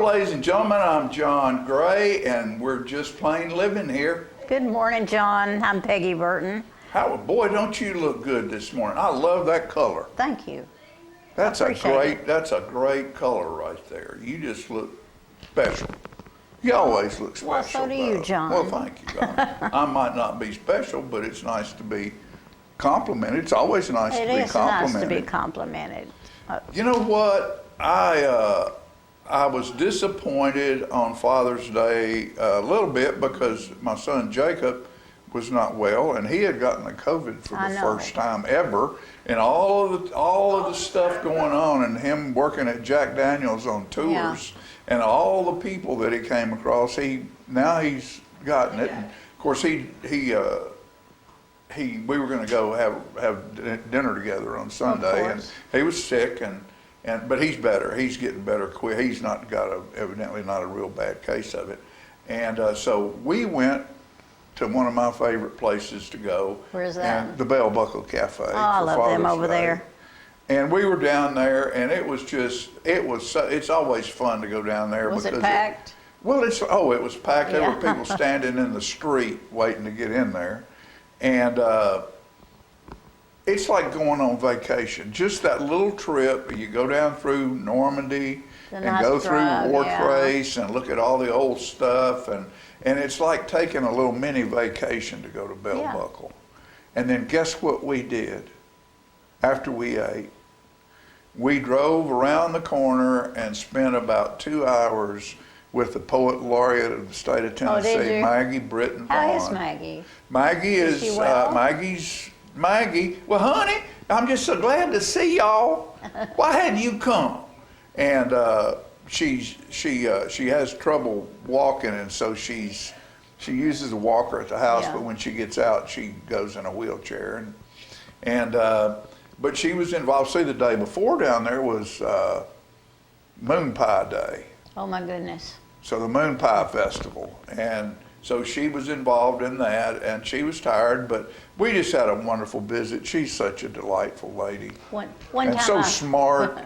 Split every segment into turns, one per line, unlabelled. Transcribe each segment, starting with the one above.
Hello, ladies and gentlemen. I'm John Gray, and we're just plain living here.
Good morning, John. I'm Peggy Burton.
Boy, don't you look good this morning. I love that color.
Thank you.
That's a great color right there. You just look special. You always look special.
Well, so do you, John.
Well, thank you. I might not be special, but it's nice to be complimented. It's always nice to be complimented.
It is nice to be complimented.
You know what? I was disappointed on Father's Day a little bit because my son Jacob was not well, and he had gotten the COVID for the first time ever, and all of the stuff going on, and him working at Jack Daniels on tours, and all the people that he came across. Now he's gotten it. And of course, we were going to go have dinner together on Sunday, and he was sick, but he's better. He's getting better quick. He's not got evidently not a real bad case of it, and so we went to one of my favorite places to go.
Where's that?
And the Bell Buckle Cafe.
Oh, I love them over there.
And we were down there, and it's always fun to go down there.
Was it packed?
It was packed. There were people standing in the street waiting to get in there. And it's like going on vacation. Just that little trip, you go down through Normandy and go through Wartrace and look at all the old stuff, and it's like taking a little mini vacation to go to Bell Buckle. And then guess what we did after we ate? We drove around the corner and spent about 2 hours with the poet laureate of the state of Tennessee, Maggie Britton Vaughn.
How is Maggie?
Maggie is well? Maggie. Well, honey, I'm just so glad to see y'all. Why hadn't you come? And she has trouble walking, and so she uses a walker at the house. But when she gets out, she goes in a wheelchair. But she was involved. See, the day before down there was Moon Pie Day.
Oh my goodness.
So the Moon Pie Festival, and so she was involved in that, and she was tired, but we just had a wonderful visit. She's such a delightful lady.
One time
so smart.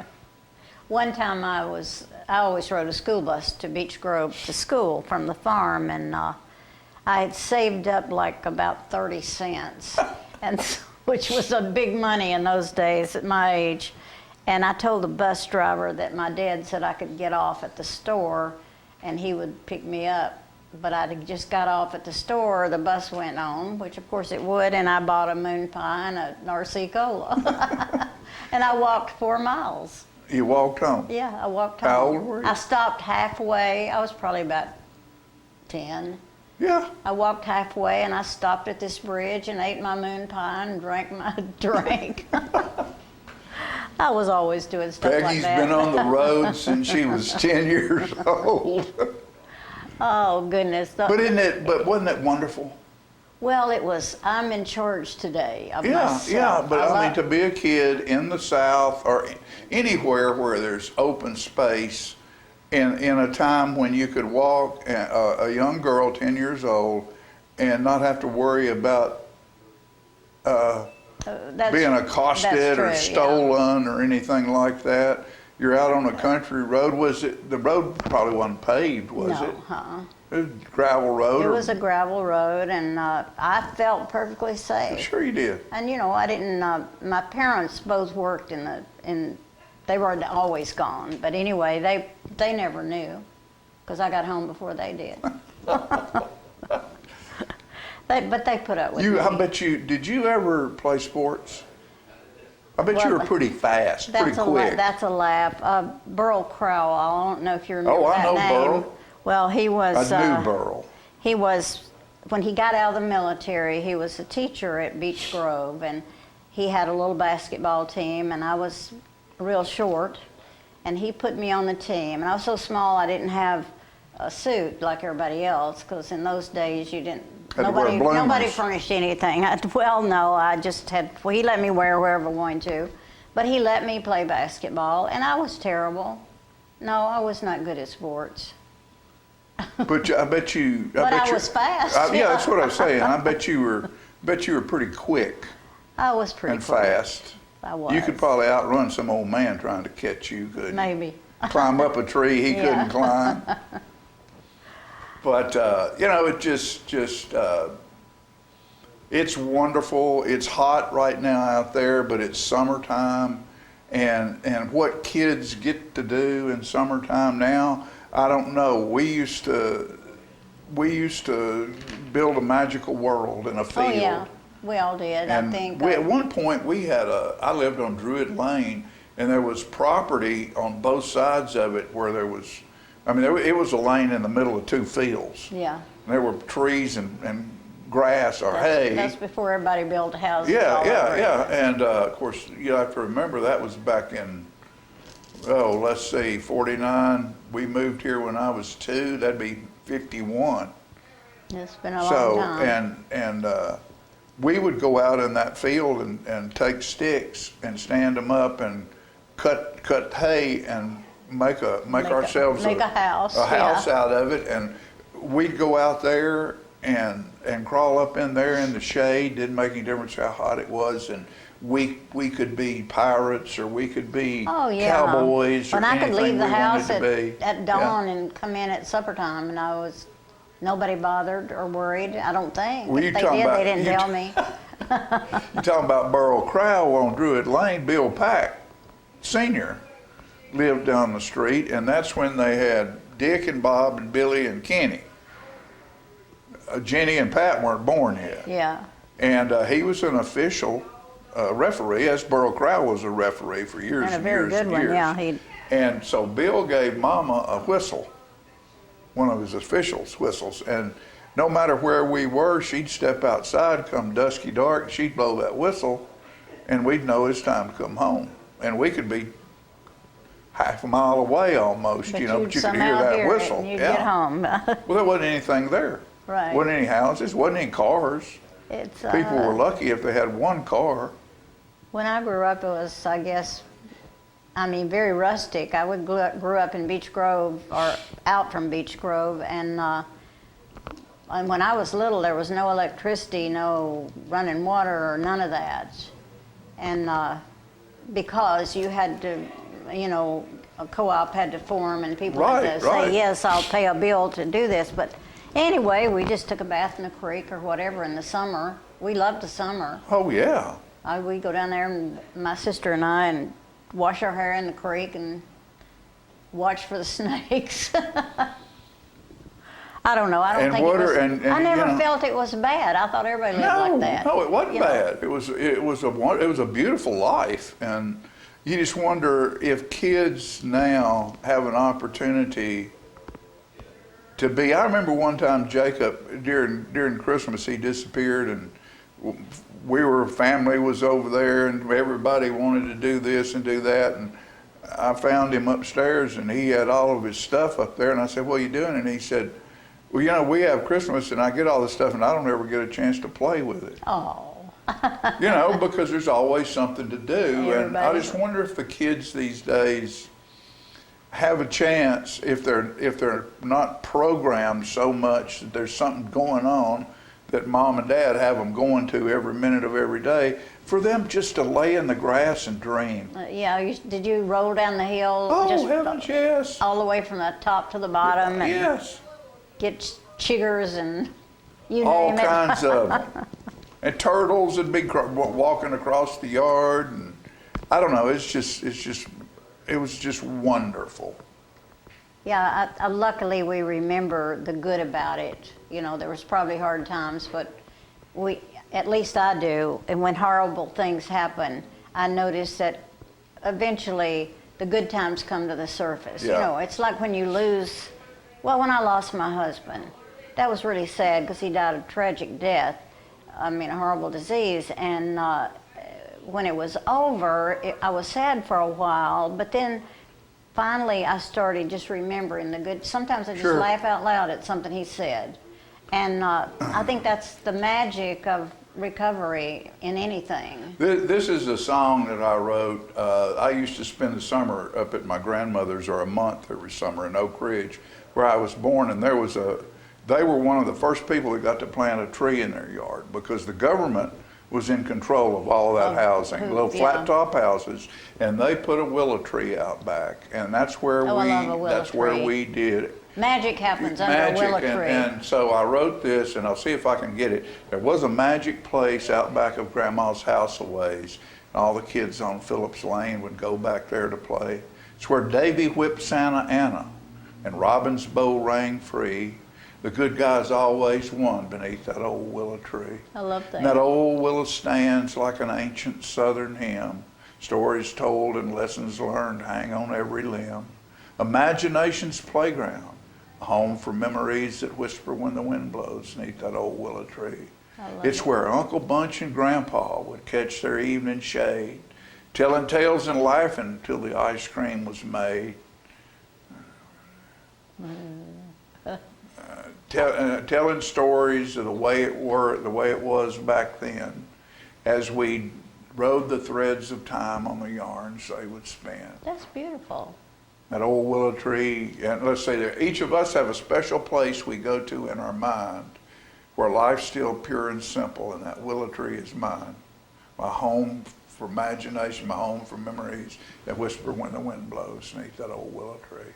One time I always rode a school bus to Beech Grove to school from the farm, and I had saved up like about 30 cents, which was a big money in those days at my age. And I told the bus driver that my dad said I could get off at the store and he would pick me up. But I just got off at the store, the bus went on, which of course it would, and I bought a moon pie and an RC Cola. And I walked 4 miles.
You walked home?
Yeah, I walked home.
How old were you?
I stopped halfway. I was probably about 10.
Yeah.
I walked halfway and I stopped at this bridge and ate my moon pie and drank my drink. I was always doing stuff like that.
Peggy's been on the road since she was 10 years old.
Oh, goodness.
But wasn't that wonderful?
Well, it was. I'm in charge today of myself.
But I mean, to be a kid in the South or anywhere where there's open space in a time when you could walk, a young girl, 10 years old, and not have to worry about being accosted or stolen or anything like that. You're out on a country road. The road probably wasn't paved, was it?
No,
It was a gravel road.
It was a gravel road, and I felt perfectly safe.
Sure you did.
And I didn't, my parents both worked they were always gone. But anyway, they never knew, because I got home before they did. But they put up with me.
I bet you, did you ever play sports? I bet you were pretty fast, pretty quick.
That's a laugh. Burl Crowell, I don't know if you remember that name.
Oh, I know Burl.
Well, he was...
I knew Burl.
He was, when he got out of the military, he was a teacher at Beech Grove, and he had a little basketball team, and I was real short, and he put me on the team. And I was so small I didn't have a suit like everybody else, because in those days you didn't... Nobody furnished anything. I just had, he let me wear wherever I wanted to. But he let me play basketball, and I was terrible. No, I was not good at sports.
But I bet you...
I was fast.
Yeah, that's what I was saying. I bet you were pretty quick.
I was pretty
and
quick.
fast.
I was.
You could probably outrun some old man trying to catch you, couldn't you?
Maybe.
climb up a tree he
Yeah.
couldn't climb. But, you know, it it's wonderful. It's hot right now out there, but it's summertime. And what kids get to do in summertime now, I don't know. We used to build a magical world in a field.
Oh, yeah, we all did,
And
I think.
at one point I lived on Druid Lane, and there was property on both sides of it where there was, it was a lane in the middle of two fields.
Yeah.
And there were trees and grass or hay.
That's before everybody built houses
Yeah,
all
yeah,
over it.
yeah. And of course, you have to remember that was back in, let's see, 49. We moved here when I was 2. That'd be 51.
It's been a long time.
And we would go out in that field and take sticks and stand them up and cut hay and make ourselves
a house.
a house out of it. And we'd go out there and crawl up in there in the shade. Didn't make any difference how hot it was. And we could be pirates, or we could be cowboys, or
when I could
anything
leave the
we
house
wanted to be.
at dawn and come in at supper time, and nobody bothered or worried, I don't think.
Well,
If they did, they didn't tell me.
You're talking about Burl Crowell on Druid Lane. Bill Pack, Sr., lived down the street, and that's when they had Dick and Bob and Billy and Kenny. Jenny and Pat weren't born yet.
Yeah.
And he was an official referee, as Burl Crowell was a referee for years
And a
and
very
years
good
and
one,
years.
yeah.
And so Bill gave Mama a whistle, one of his officials' whistles, and no matter where we were, she'd step outside, come dusky dark, she'd blow that whistle, and we'd know it's time to come home. And we could be half a mile away almost,
But
but you could hear
somehow
that
hear it
whistle.
and you'd get home.
Well, there wasn't anything there.
Right.
Wasn't any houses, wasn't any cars.
It's,
People were lucky if they had one car.
When I grew up, it was, I guess, very rustic. I grew up in Beech Grove, or out from Beech Grove, and when I was little, there was no electricity, no running water, or none of that. And because you had to, a co-op had to form, and people had to say, yes, I'll pay a bill to do this. But anyway, we just took a bath in the creek or whatever in the summer. We loved the summer.
Oh, yeah.
We'd go down there, and my sister and I, and wash our hair in the creek and watch for the snakes. I don't know. I don't think
water,
it was. I never felt it was bad. I thought everybody lived like that.
No, it wasn't bad. It was a beautiful life, and you just wonder if kids now have an opportunity to be. I remember one time Jacob during Christmas he disappeared, and family was over there, and everybody wanted to do this and do that, and I found him upstairs, and he had all of his stuff up there, and I said, "What are you doing?" And he said, "Well, we have Christmas, and I get all this stuff, and I don't ever get a chance to play with it."
Oh.
Because there's always something to do, and I just wonder if the kids these days have a chance, if they're not programmed so much that there's something going on that mom and dad have them going to every minute of every day, for them just to lay in the grass and dream.
Did you roll down the hill?
Oh, heavens, yes.
All the way from the top to the bottom? And
yes.
Get chiggers and you
all
name it.
kinds of them. And turtles would be walking across the yard, and I don't know. It was just wonderful.
Yeah, luckily we remember the good about it. There was probably hard times, but at least I do. And when horrible things happen, I notice that eventually the good times come to the surface.
Yeah.
It's like when you lose. Well, when I lost my husband, that was really sad because he died a tragic death. A horrible disease. And when it was over, I was sad for a while, but then finally I started just remembering the good. Sometimes I just laugh out loud at something he said. And I think that's the magic of recovery in anything.
This is a song that I wrote. I used to spend the summer up at my grandmother's, or a month every summer in Oak Ridge, where I was born, and they were one of the first people that got to plant a tree in their yard, because the government was in control of all that housing, little
yeah.
flat top houses, and they put a willow tree out back, and that's where
I love a willow
where
tree.
we did it.
Magic happens under a willow tree.
And so I wrote this, and I'll see if I can get it. There was a magic place out back of Grandma's house a ways, and all the kids on Phillips Lane would go back there to play. It's where Davy whipped Santa Anna, and Robin's bow rang free. The good guys always won beneath that old willow tree.
I love that.
And that old willow stands like an ancient southern hymn. Stories told and lessons learned hang on every limb. Imagination's playground, a home for memories that whisper when the wind blows beneath that old willow tree. It's where Uncle Bunch and Grandpa would catch their evening shade, telling tales and laughing till the ice cream was made. Telling stories of the way it was back then, as we rode the threads of time on the yarns they would spin.
That's beautiful.
That old willow tree, and let's say that each of us have a special place we go to in our mind where life's still pure and simple, and that willow tree is mine. My home for imagination, my home for memories that whisper when the wind blows beneath that old willow tree.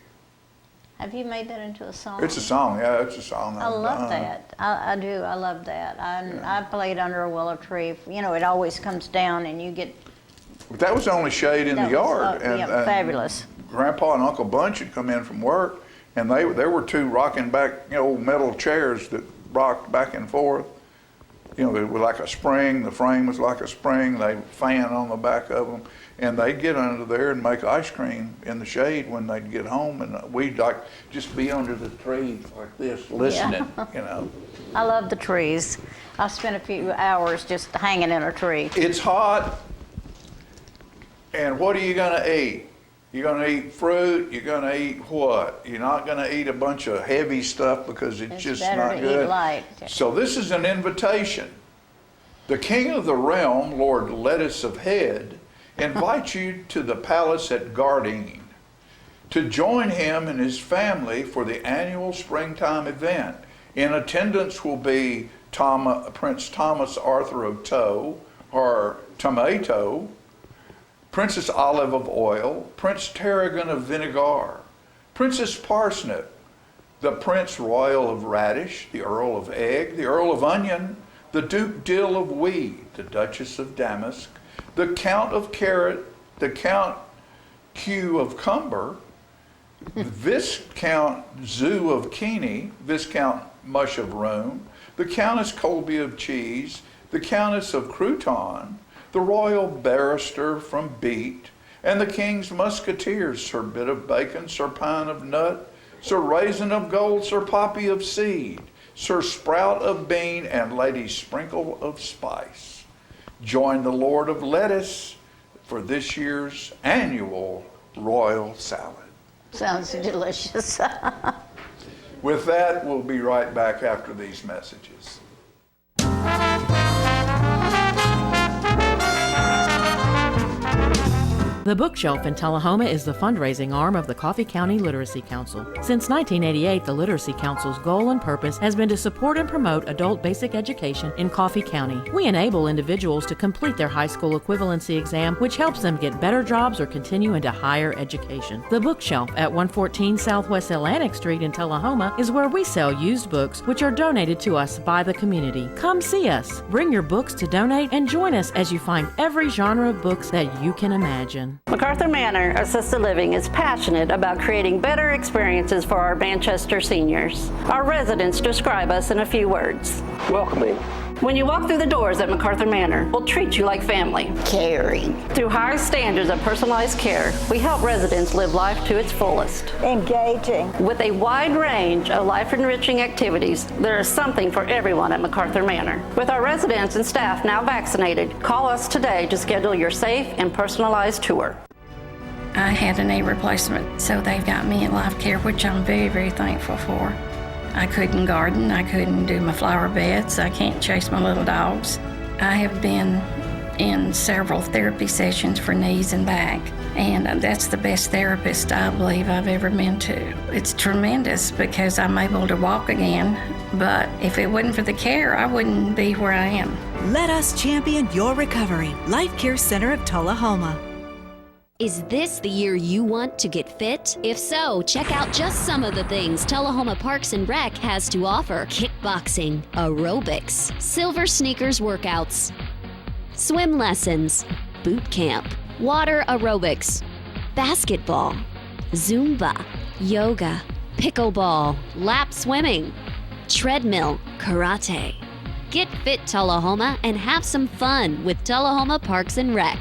Have you made that into a song?
It's a song, yeah, it's a song.
I love that. I do. I love that. I played under a willow tree. You know, it always comes down, and you get.
But that was the only shade in the yard.
And fabulous.
Grandpa and Uncle Bunch had come in from work, and there were two rocking back, old metal chairs that rocked back and forth. They were like a spring. The frame was like a spring. They fan on the back of them, and they'd get under there and make ice cream in the shade when they'd get home, and we'd like just be under the tree like this, listening.
Yeah. I love the trees. I spent a few hours just hanging in a tree.
It's hot, and what are you going to eat? You're going to eat fruit. You're going to eat what? You're not going to eat a bunch of heavy stuff because it's just not good.
Better to eat light.
So this is an invitation. The king of the realm, Lord Lettuce of Head, invites you to the palace at Gardine to join him and his family for the annual springtime event. In attendance will be Prince Thomas Arthur of Tow, or Tomato, Princess Olive of Oil, Prince Tarragon of Vinegar, Princess Parsnip, the Prince Royal of Radish, the Earl of Egg, the Earl of Onion, the Duke Dill of Weed, the Duchess of Damask, the Count of Carrot, the Count Q of Cumber, Viscount Zoo of Keeney, Viscount Mush of Room, the Countess Colby of Cheese, the Countess of Crouton, the Royal Barrister from Beet, and the King's Musketeers, Sir Bit of Bacon, Sir Pine of Nut, Sir Raisin of Gold, Sir Poppy of Seed, Sir Sprout of Bean, and Lady Sprinkle of Spice. Join the Lord of Lettuce for this year's annual Royal Salad.
Sounds delicious.
With that, we'll be right back after these messages.
The Bookshelf in Tullahoma is the fundraising arm of the Coffee County Literacy Council. Since 1988, the Literacy Council's goal and purpose has been to support and promote adult basic education in Coffee County. We enable individuals to complete their high school equivalency exam, which helps them get better jobs or continue into higher education. The Bookshelf at 114 Southwest Atlantic Street in Tullahoma is where we sell used books which are donated to us by the community. Come see us, bring your books to donate, and join us as you find every genre of books that you can imagine.
Macarthur Manor Assisted Living is passionate about creating better experiences for our Manchester seniors. Our residents describe us in a few words.
Welcoming.
When you walk through the doors at Macarthur Manor, we'll treat you like family.
Caring.
Through high standards of personalized care, we help residents live life to its fullest.
Engaging.
With a wide range of life-enriching activities, there is something for everyone at Macarthur Manor. With our residents and staff now vaccinated, call us today to schedule your safe and personalized tour.
I had a knee replacement, so they've got me in life care, which I'm very, very thankful for. I couldn't garden, I couldn't do my flower beds, I can't chase my little dogs. I have been in several therapy sessions for knees and back. And that's the best therapist I believe I've ever been to. It's tremendous because I'm able to walk again, but if it wasn't for the care, I wouldn't be where I am.
Let us champion your recovery. Life Care Center of Tullahoma.
Is this the year you want to get fit? If so, check out just some of the things Tullahoma Parks and Rec has to offer. Kickboxing, aerobics, silver sneakers workouts, swim lessons, boot camp, water aerobics, basketball, Zumba, yoga, pickleball, lap swimming, treadmill, karate. Get fit, Tullahoma, and have some fun with Tullahoma Parks and Rec.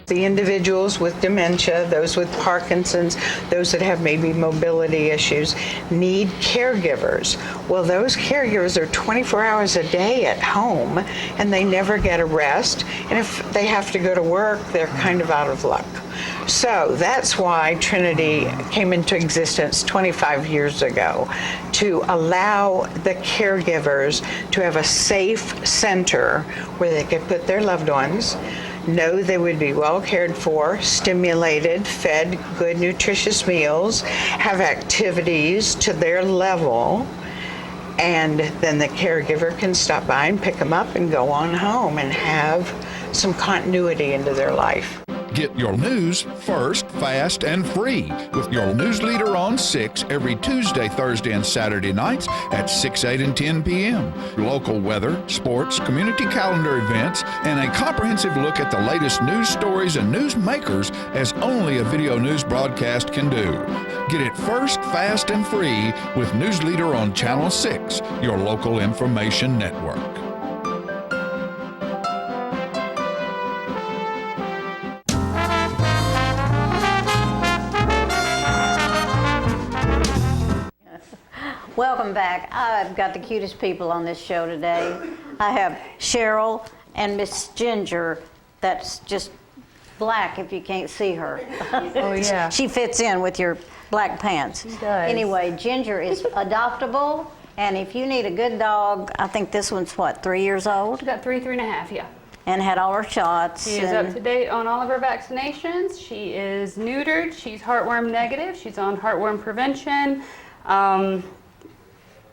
The individuals with dementia, those with Parkinson's, those that have maybe mobility issues, need caregivers. Well, those caregivers are 24 hours a day at home, and they never get a rest. And if they have to go to work, they're kind of out of luck. So that's why Trinity came into existence 25 years ago, to allow the caregivers to have a safe center where they could put their loved ones, know they would be well cared for, stimulated, fed good nutritious meals, have activities to their level, and then the caregiver can stop by and pick them up and go on home and have some continuity into their life.
Get your news first, fast, and free with your news leader on 6 every Tuesday, Thursday, and Saturday nights at 6, 8, and 10 p.m. Local weather, sports, community calendar events, and a comprehensive look at the latest news stories and news makers as only a video news broadcast can do. Get it first, fast, and free with News Leader on Channel 6, your local information network.
Welcome back. I've got the cutest people on this show today. I have Cheryl and Miss Ginger, that's just black if you can't see her.
Oh, yeah.
She fits in with your black pants.
She does.
Anyway, Ginger is adoptable, and if you need a good dog, I think this one's what, 3 years old?
She's got 3.5, yeah.
And had all her shots.
She is up to date on all of her vaccinations. She is neutered. She's heartworm negative. She's on heartworm prevention.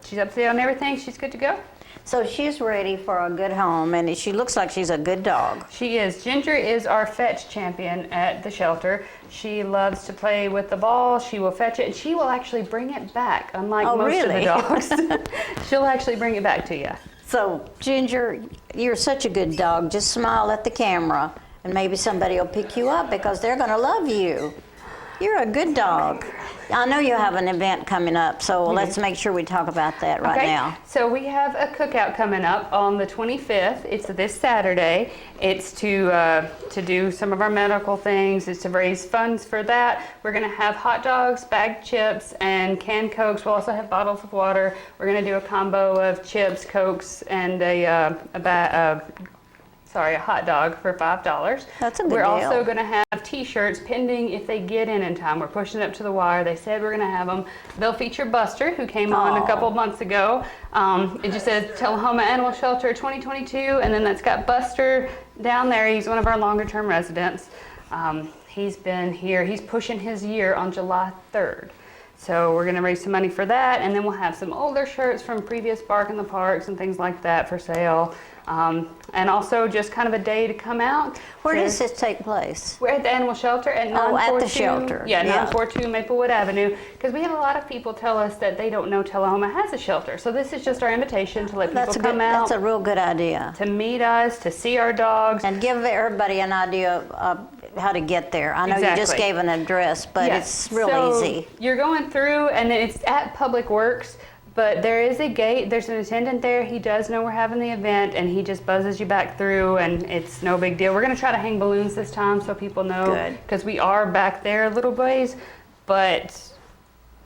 She's up to date on everything. She's good to go.
So she's ready for a good home, and she looks like she's a good dog.
She is. Ginger is our fetch champion at the shelter. She loves to play with the ball. She will fetch it, and she will actually bring it back, unlike most of the dogs. She'll actually bring it back to you.
So, Ginger, you're such a good dog. Just smile at the camera, and maybe somebody will pick you up because they're going to love you. You're a good dog. I know you have an event coming up, so let's make sure we talk about that right now.
So we have a cookout coming up on the 25th. It's this Saturday. It's to do some of our medical things. It's to raise funds for that. We're going to have hot dogs, bagged chips, and canned Cokes. We'll also have bottles of water. We're going to do a combo of chips, Cokes, and a hot dog for $5.
That's a good deal.
We're also going to have t-shirts pending if they get in time. We're pushing it up to the wire. They said we're going to have them. They'll feature Buster, who came on a couple months ago. It just says Tullahoma Animal Shelter 2022, and then that's got Buster down there. He's one of our longer term residents. He's been here. He's pushing his year on July 3rd. So we're going to raise some money for that, and then we'll have some older shirts from previous Bark in the Parks and things like that for sale. And also just kind of a day to come out.
Where does this take place?
We're at the animal shelter at 942.
At the shelter.
Yeah, 942 Maplewood Avenue. Because we have a lot of people tell us that they don't know Tullahoma has a shelter. So this is just our invitation to let people come out.
That's a real good idea.
To meet us, to see our dogs.
And give everybody an idea of how to get there. I know you just gave an address, but it's real easy.
You're going through, and it's at Public Works. But there is a gate, there's an attendant there, he does know we're having the event, and he just buzzes you back through, and it's no big deal. We're gonna try to hang balloons this time so people know, because we are back there a little ways, but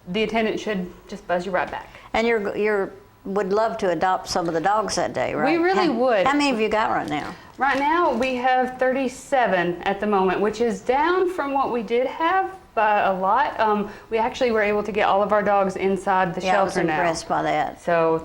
the attendant should just buzz you right back.
And you would love to adopt some of the dogs that day, right?
We really would.
How many have you got right now?
Right now, we have 37 at the moment, which is down from what we did have, by a lot. We actually were able to get all of our dogs inside the
Yeah, I was
shelter now.
impressed by that.
So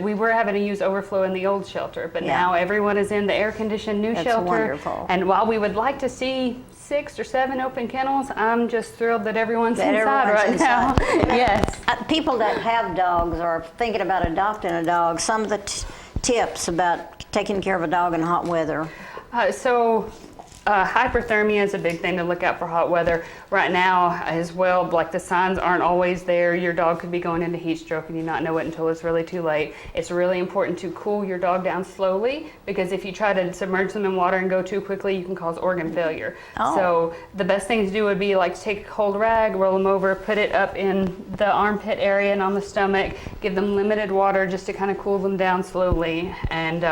we were having to use overflow in the old shelter, but
Yeah.
now everyone is in the air-conditioned new
That's
shelter.
wonderful.
And while we would like to see 6 or 7 open kennels, I'm just thrilled that everyone's
That
inside
everyone's
right
inside.
now. Yes.
People that have dogs or are thinking about adopting a dog, some of the tips about taking care of a dog in hot weather.
Hyperthermia is a big thing to look out for hot weather. Right now as well, like the signs aren't always there. Your dog could be going into heat stroke and you not know it until it's really too late. It's really important to cool your dog down slowly, because if you try to submerge them in water and go too quickly, you can cause organ failure.
Oh.
So the best thing to do would be like to take a cold rag, roll them over, put it up in the armpit area and on the stomach, give them limited water just to kind of cool them down slowly. And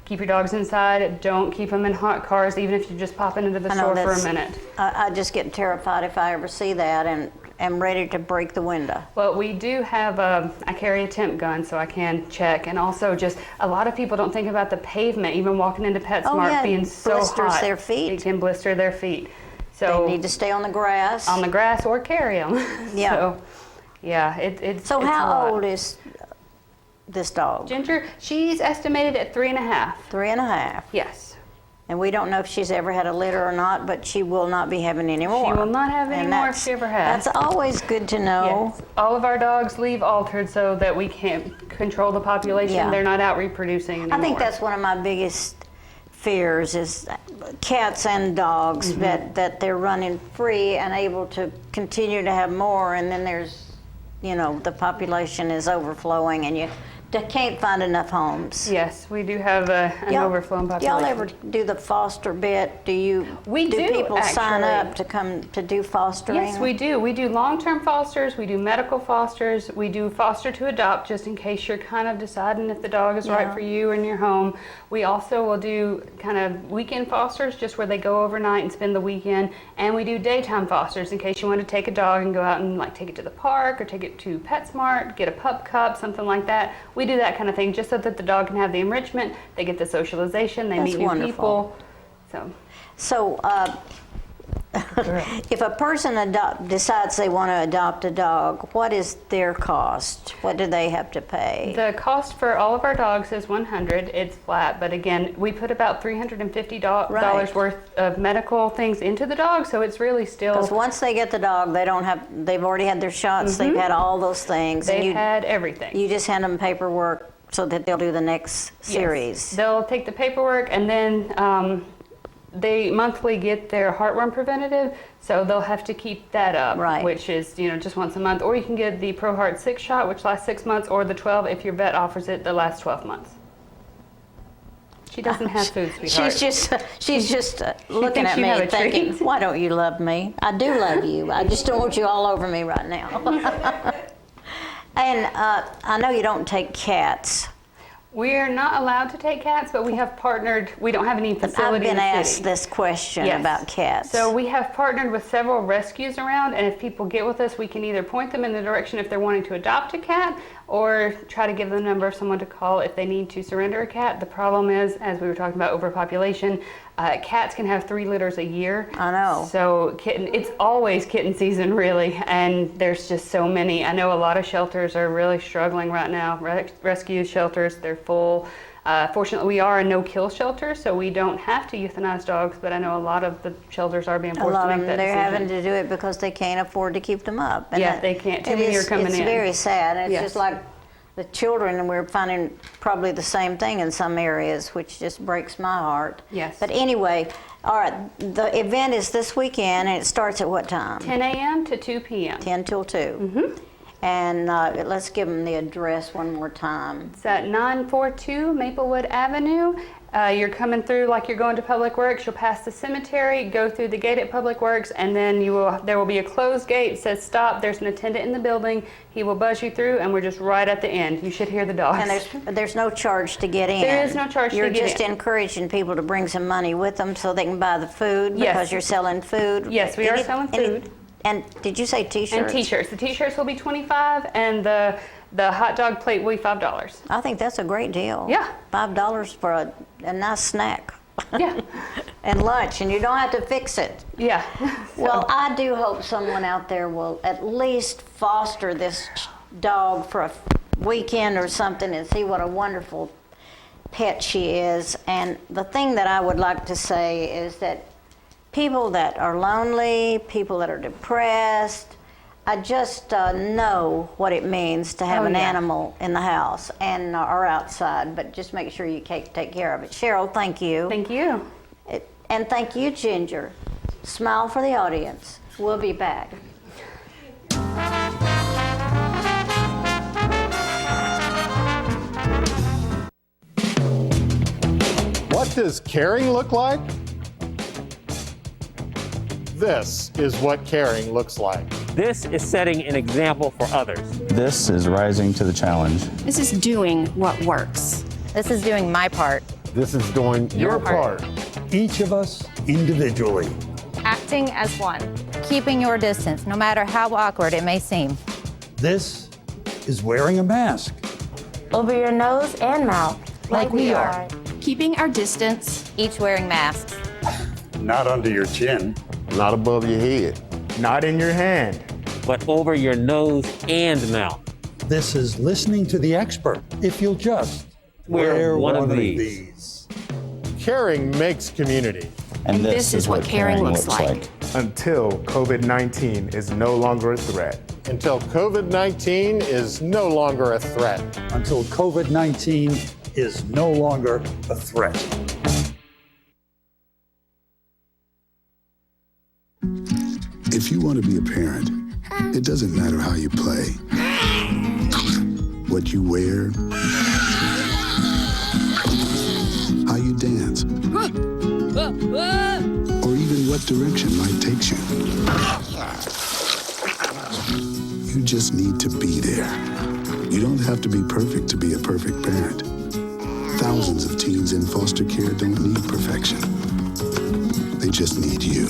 keep your dogs inside. Don't keep them in hot cars, even if you're just popping into the store for a minute.
I just get terrified if I ever see that and am ready to break the window.
Well, we do have I carry a temp gun, so I can check. And also, just a lot of people don't think about the pavement, even walking into PetSmart being so
blisters
hot.
their feet.
It can blister their feet. So
They need to stay on the grass.
on the grass or carry them.
Yeah.
So, yeah, it's
So
it's a
how
lot.
old is this dog?
Ginger? She's estimated at 3.5.
3.5.
Yes.
And we don't know if she's ever had a litter or not, but she will not be having any more.
She will not have any
And
more if she ever has.
That's always good to know.
Yes. All of our dogs leave altered so that we can't control the population.
Yeah.
They're not out reproducing anymore.
I think that's one of my biggest fears is cats and dogs, that they're running free and able to continue to have more, and then there's, the population is overflowing and you can't find enough homes.
Yes, we do have an overflowing
Do
population.
y'all ever do the foster bit?
We do,
people sign
actually.
up to come to do fostering?
Yes, we do. We do long-term fosters, we do medical fosters, we do foster to adopt, just in case you're kind of deciding if the dog is right
Yeah.
for you in your home. We also will do kind of weekend fosters, just where they go overnight and spend the weekend. And we do daytime fosters in case you want to take a dog and go out and like take it to the park or take it to PetSmart, get a pup cup, something like that. We do that kind of thing just so that the dog can have the enrichment, they get the socialization, they
That's
meet new
wonderful.
people.
So, if a person decides they want to adopt a dog, what is their cost? What do they have to pay?
The cost for all of our dogs is $100. It's flat, but again, we put about $350
Right.
worth of medical things into the dog, so it's really still.
Because once they get the dog, they've already had their shots, they've had all those things. and
They've had everything.
You just hand them paperwork so that they'll do the next series.
Yes. They'll take the paperwork, and then they monthly get their heartworm preventative, so they'll have to keep that up,
Right.
which is just once a month. Or you can get the ProHeart 6 shot, which lasts 6 months, or the 12 if your vet offers it the last 12 months. She doesn't have food, sweetheart.
She's just looking
thinks
at
you
me
have a
thinking,
treat?
why don't you love me? I do love you. I just don't want you all over me right now. And I know you don't take cats.
We are not allowed to take cats, but we have partnered. We don't have any facility
I've been
in the
asked
city.
this question
Yes.
about cats.
So we have partnered with several rescues around, and if people get with us, we can either point them in the direction if they're wanting to adopt a cat, or try to give them the number of someone to call if they need to surrender a cat. The problem is, as we were talking about overpopulation, cats can have 3 litters a year.
I know.
So it's always kitten season, really, and there's just so many. I know a lot of shelters are really struggling right now. Rescue shelters, they're full. Fortunately, we are a no-kill shelter, so we don't have to euthanize dogs, but I know a lot of the shelters are being
A
forced to
lot
make
of
that
them, they're
decision.
having to do it because they can't afford to keep them up. And
Yeah, they can't. Too
it
many
is-
are coming in.
It's very sad. And it's
Yes.
just like the children, and we're finding probably the same thing in some areas, which just breaks my heart.
Yes.
But anyway, all right, the event is this weekend, and it starts at what time?
10 a.m. to 2 p.m.
10 till 2. Mm-hmm. And let's give them the address one more time.
It's at 942 Maplewood Avenue. You're coming through like you're going to Public Works. You'll pass the cemetery, go through the gate at Public Works, and then there will be a closed gate. It says stop. There's an attendant in the building. He will buzz you through, and we're just right at the end. You should hear the dogs.
And there's no charge to get in.
There is no charge to
You're
get
just
in.
encouraging people to bring some money with them so they can buy the food
Yes.
because you're selling food.
Yes, we are selling food.
And did you say T-shirts?
And T-shirts. The T-shirts will be $25, and the hot dog plate will be $5.
I think that's a great deal.
Yeah.
$5 for a nice snack.
Yeah.
and lunch, and you don't have to fix it.
Yeah.
Well, I do hope someone out there will at least foster this dog for a weekend or something and see what a wonderful pet she is. And the thing that I would like to say is that people that are lonely, people that are depressed, I just know what it means to have an animal in the house and or outside, but just make sure you take care of it. Cheryl, thank you.
Thank you.
And thank you, Ginger. Smile for the audience. We'll be back.
What does caring look like? This is what caring looks like.
This is setting an example for others.
This is rising to the challenge.
This is doing what works.
This is doing my part.
This is doing your part.
Each of us individually.
Acting as one. Keeping your distance, no matter how awkward it may seem.
This is wearing a mask.
Over your nose and mouth.
Like we are.
Keeping our distance.
Each wearing masks.
Not under your chin.
Not above your head. Not in your hand.
But over your nose and mouth.
This is listening to the expert. If you'll just
wear one of these.
Caring makes community.
And this is what caring looks like.
Until COVID-19 is no longer a threat. Until COVID-19 is no longer a threat.
Until COVID-19 is no longer a threat.
If you want to be a parent, it doesn't matter how you play, what you wear, how you dance, or even what direction life takes you. You just need to be there. You don't have to be perfect to be a perfect parent. Thousands of teens in foster care don't need perfection. They just need you.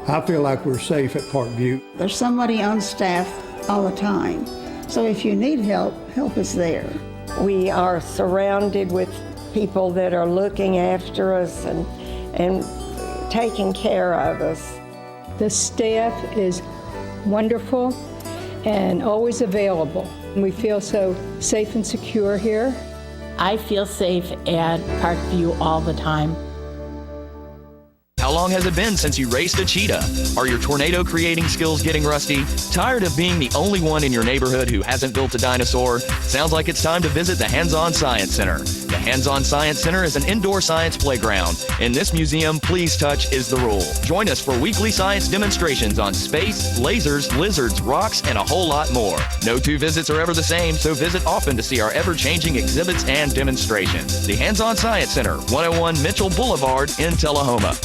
I feel like we're safe at Parkview.
There's somebody on staff all the time. So if you need help, help is there.
We are surrounded with people that are looking after us and taking care of us.
The staff is wonderful and always available. We feel so safe and secure here.
I feel safe at Parkview all the time.
How long has it been since you raced a cheetah? Are your tornado creating skills getting rusty? Tired of being the only one in your neighborhood who hasn't built a dinosaur? Sounds like it's time to visit the Hands-On Science Center. The Hands-On Science Center is an indoor science playground. In this museum, please touch is the rule. Join us for weekly science demonstrations on space, lasers, lizards, rocks, and a whole lot more. No two visits are ever the same, so visit often to see our ever-changing exhibits and demonstrations. The Hands-On Science Center, 101 Mitchell Boulevard in Tullahoma.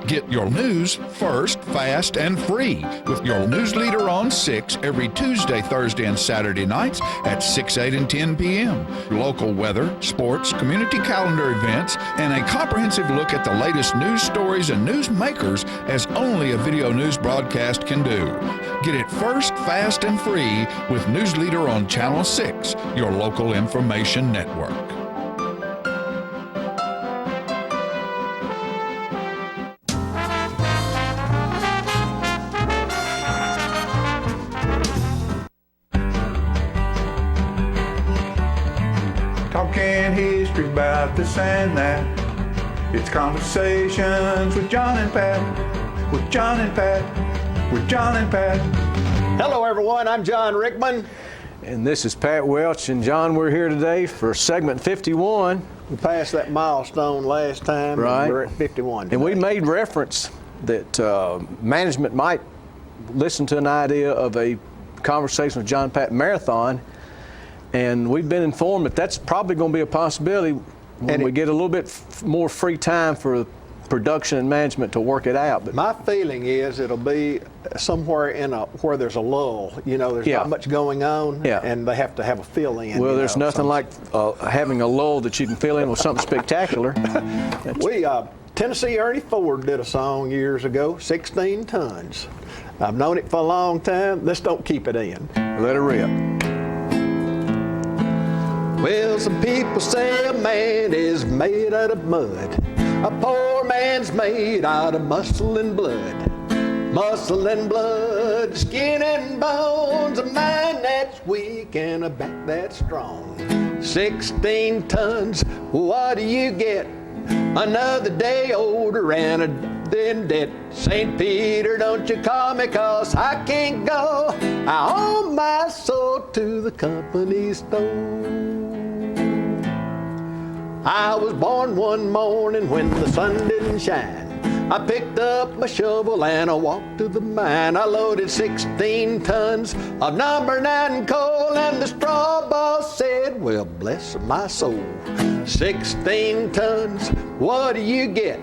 Get your news first, fast, and free with your news leader on 6 every Tuesday, Thursday, and Saturday nights at 6, 8, and 10 p.m. Local weather, sports, community calendar events, and a comprehensive look at the latest news stories and news makers as only a video news broadcast can do. Get it first, fast, and free with News Leader on Channel 6, your local information network.
Talking history about this and that. It's conversations with John and Pat, with John and Pat, with John and Pat.
Hello everyone, I'm John Rickman.
And this is Pat Welch, and John, we're here today for segment 51.
We passed that milestone last time,
right.
And we're at 51 today.
And we made reference that management might listen to an idea of a conversation with John Pat marathon. And we've been informed that that's probably going to be a possibility when we get a little bit more free time for production and management to work it out.
But my feeling is it'll be somewhere where there's a lull. You know, there's not much going on, and they have to have a fill-in.
Well, there's nothing like having a lull that you can fill in with something spectacular.
Tennessee Ernie Ford did a song years ago, 16 tons. I've known it for a long time. Let's don't keep it in.
Let it rip.
Well, some people say a man is made out of mud. A poor man's made out of muscle and blood. Muscle and blood, skin and bones, a mind that's weak and a back that's strong. 16 tons, what do you get? Another day older and in debt. St. Peter, don't you call me, 'cause I can't go. I owe my soul to the company store. I was born one morning when the sun didn't shine. I picked up my shovel and I walked to the mine. I loaded 16 tons of number 9 coal, and the straw boss said, well, bless my soul. 16 tons, what do you get?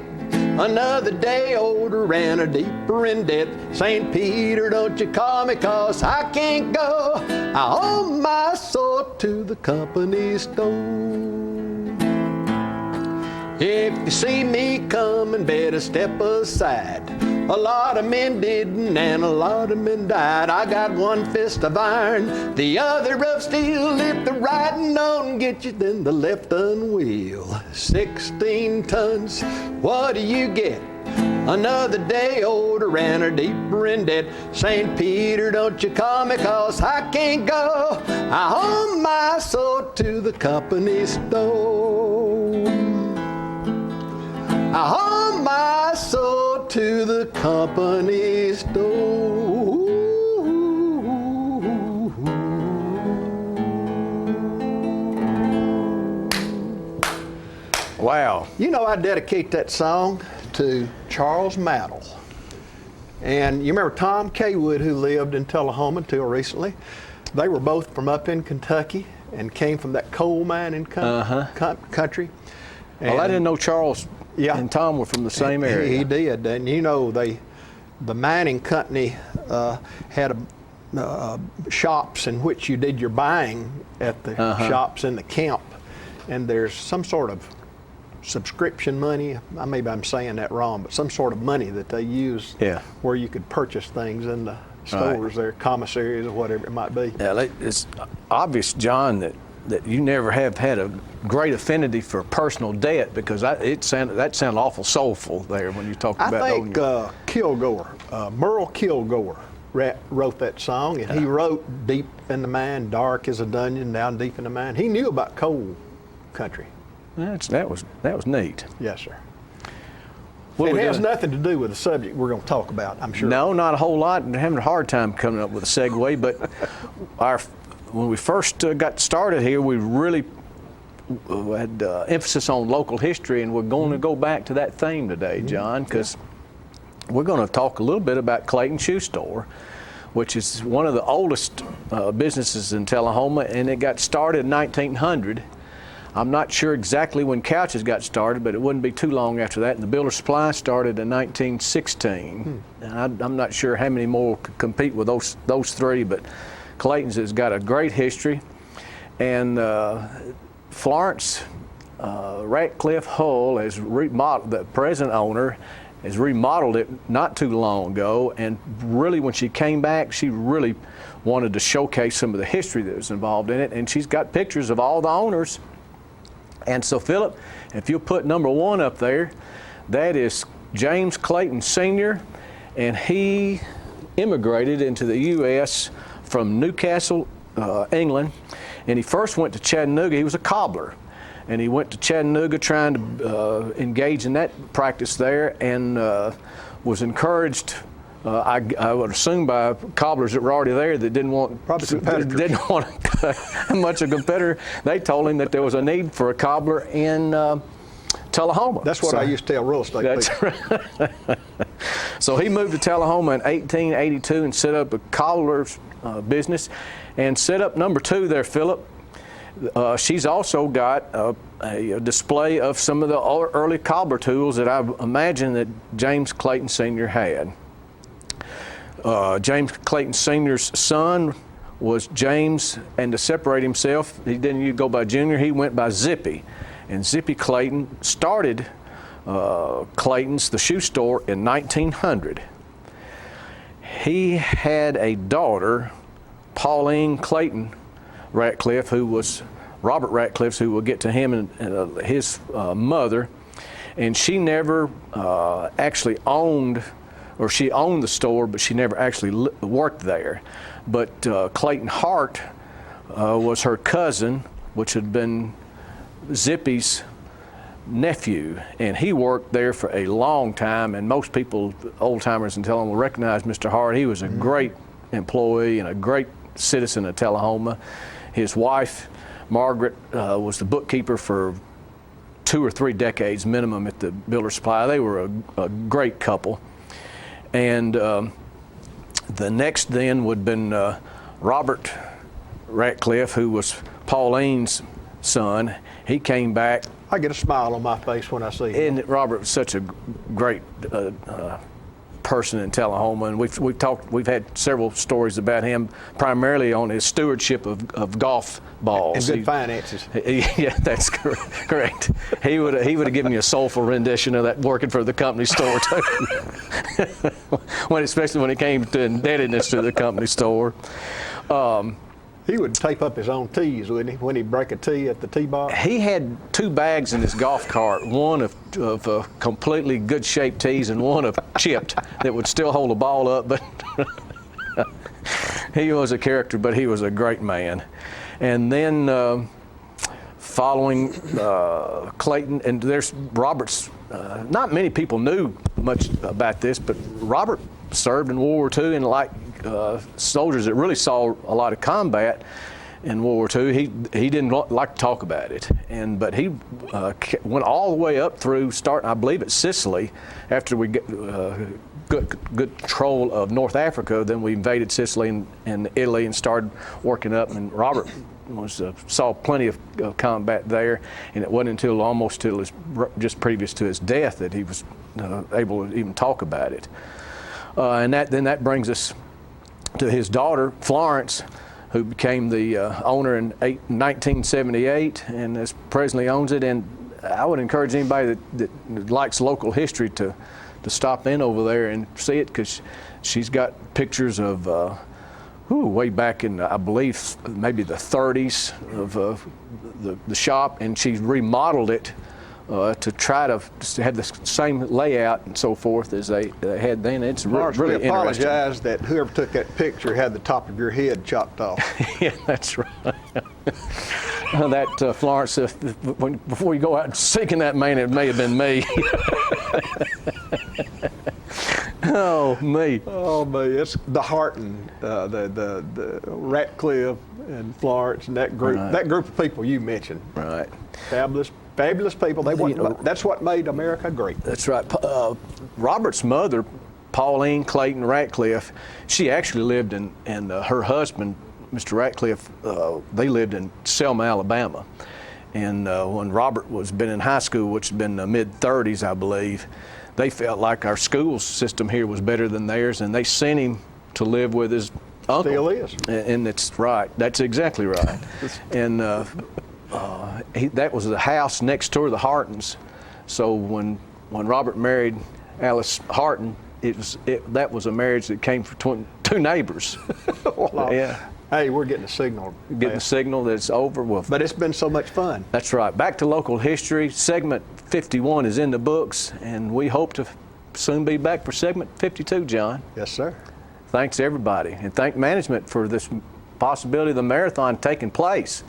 Another day older and a deeper in debt. St. Peter, don't you call me, 'cause I can't go. I owe my soul to the company store. If you see me coming, better step aside. A lot of men didn't and a lot of men died. I got one fist of iron, the other of steel. If the right don't get you, then the left will. 16 tons, what do you get? Another day older and a deeper in debt. St. Peter, don't you call me, 'cause I can't go. I owe my soul to the company store. I owe my soul to the company store.
Wow.
You know, I dedicate that song to Charles Maddle. And you remember Tom Kaywood, who lived in Tullahoma until recently? They were both from up in Kentucky and came from that coal mining country. And
well, I didn't know Charles and Tom were from the same area.
He did. And you know, the mining company had shops in which you did your buying at the shops in the camp. And there's some sort of subscription money, maybe I'm saying that wrong, but some sort of money that they use where you could purchase things in the stores there, commissaries or whatever it might be.
Yeah, it's obvious, John, that you never have had a great affinity for personal debt, because that sounded awful soulful there when you talked about.
I think Kilgore, Merle Kilgore, wrote that song, and he wrote "Deep in the Mine, Dark as a Dungeon, Down Deep in the Mine." He knew about coal country.
That was neat.
Yes, sir. It has nothing to do with the subject we're going to talk about, I'm sure.
No, not a whole lot. I'm having a hard time coming up with a segue, but when we first got started here, we really had emphasis on local history, and we're going to go back to that theme today, John, because we're going to talk a little bit about Clayton Shoe Store, which is one of the oldest businesses in Tullahoma, and it got started in 1900. I'm not sure exactly when couches got started, but it wouldn't be too long after that. And the Builder's Supply started in 1916. And I'm not sure how many more could compete with those three, but Clayton's has got a great history. And Florence Ratcliffe Hull has remodeled, the present owner, has remodeled it not too long ago. And really, when she came back, she really wanted to showcase some of the history that was involved in it. And she's got pictures of all the owners. And so, Philip, if you'll put number 1 up there, that is James Clayton Sr., and he immigrated into the U.S. from Newcastle, England, and he first went to Chattanooga. He was a cobbler, and he went to Chattanooga trying to engage in that practice there, and was encouraged, I would assume, by cobblers that were already there that didn't want much of a competitor. They told him that there was a need for a cobbler in Tullahoma.
That's what I used to tell real estate people.
Right. So he moved to Tullahoma in 1882 and set up a cobbler's business, and set up number 2 there, Philip. She's also got a display of some of the early cobbler tools that I imagine that James Clayton Sr. had. James Clayton Sr.'s son was James, and to separate himself, he didn't go by Junior, he went by Zippy. And Zippy Clayton started Clayton's, the shoe store, in 1900. He had a daughter, Pauline Clayton Ratcliffe, who was Robert Ratcliffe, who we'll get to him and his mother, and she never actually owned, or she owned the store, but she never actually worked there. But Clayton Hart was her cousin, which had been Zippy's nephew, and he worked there for a long time, and most people, old-timers and tell them, will recognize Mr. Hart. He was a great employee and a great citizen of Tullahoma. His wife, Margaret, was the bookkeeper for 2 or 3 decades minimum at the Builder Supply. They were a great couple. And the next then would have been Robert Ratcliffe, who was Pauline's son. He came back.
I get a smile on my face when I see him.
And Robert was such a great person in Tullahoma, and we've had several stories about him, primarily on his stewardship of golf balls.
And good finances.
Yeah, that's correct. He would have given you a soulful rendition of that working for the company store too. Especially when it came to indebtedness to the company store.
He would tape up his own tees, wouldn't he, when he'd break a tee at the tee box?
He had 2 bags in his golf cart, one of completely good shaped tees and one of chipped that would still hold the ball up. But he was a character, but he was a great man. And then following Clayton, and there's Robert's, not many people knew much about this, but Robert served in World War II, and like soldiers that really saw a lot of combat in World War II, he didn't like to talk about it. But he went all the way up through, starting, I believe, at Sicily. After we got good control of North Africa, then we invaded Sicily and Italy and started working up. And Robert saw plenty of combat there, and it wasn't until almost till just previous to his death that he was able to even talk about it. And that brings us to his daughter, Florence, who became the owner in 1978 and is presently owns it. And I would encourage anybody that likes local history to stop in over there and see it, because she's got pictures of way back in, I believe, maybe the 30s of the shop, and she's remodeled it to try to have the same layout and so forth as they had then. It's really interesting.
I apologize that whoever took that picture had the top of your head chopped off.
Yeah, that's right. That Florence, before you go out seeking that man, it may have been me. Oh, me.
Oh, me. It's the Harton, the Ratcliffe and Florence and that group. Right. That group of people you mentioned.
Right.
Fabulous people. That's what made America great.
That's right. Robert's mother, Pauline Clayton Ratcliffe, she actually lived in her husband, Mr. Ratcliffe, they lived in Selma, Alabama. And when Robert been in high school, which had been the mid-30s, I believe, they felt like our school system here was better than theirs, and they sent him to live with his uncle.
Still is.
And that's right. That's exactly right. And that was the house next door to the Hartons. So when Robert married Alice Harton, that was a marriage that came from 2 neighbors.
Well,
yeah.
Hey, we're getting a signal.
Getting a signal that it's over. Well,
but it's been so much fun.
That's right. Back to local history. Segment 51 is in the books, and we hope to soon be back for segment 52, John.
Yes, sir.
Thanks, everybody, and thank management for this possibility of the marathon taking place.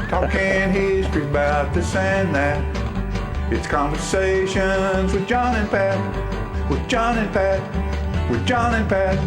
Talking history about this and that. It's conversations with John and Pat. With John and Pat. With John and Pat.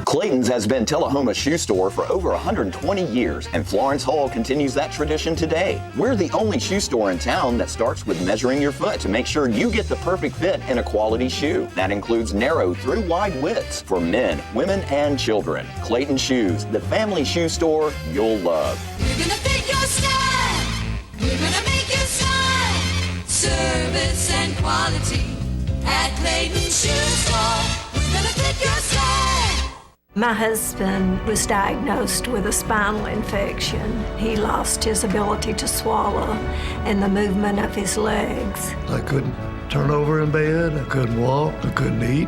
Clayton's has been Tullahoma's shoe store for over 120 years, and Florence Hall continues that tradition today. We're the only shoe store in town that starts with measuring your foot to make sure you get the perfect fit in a quality shoe. That includes narrow through wide widths for men, women, and children. Clayton Shoes, the family shoe store you'll love.
We're gonna fit your style. We're gonna make you smile. Service and quality at Clayton Shoe Store. We're gonna fit your style.
My husband was diagnosed with a spinal infection. He lost his ability to swallow and the movement of his legs.
I couldn't
turn over in bed. I couldn't walk. I couldn't eat.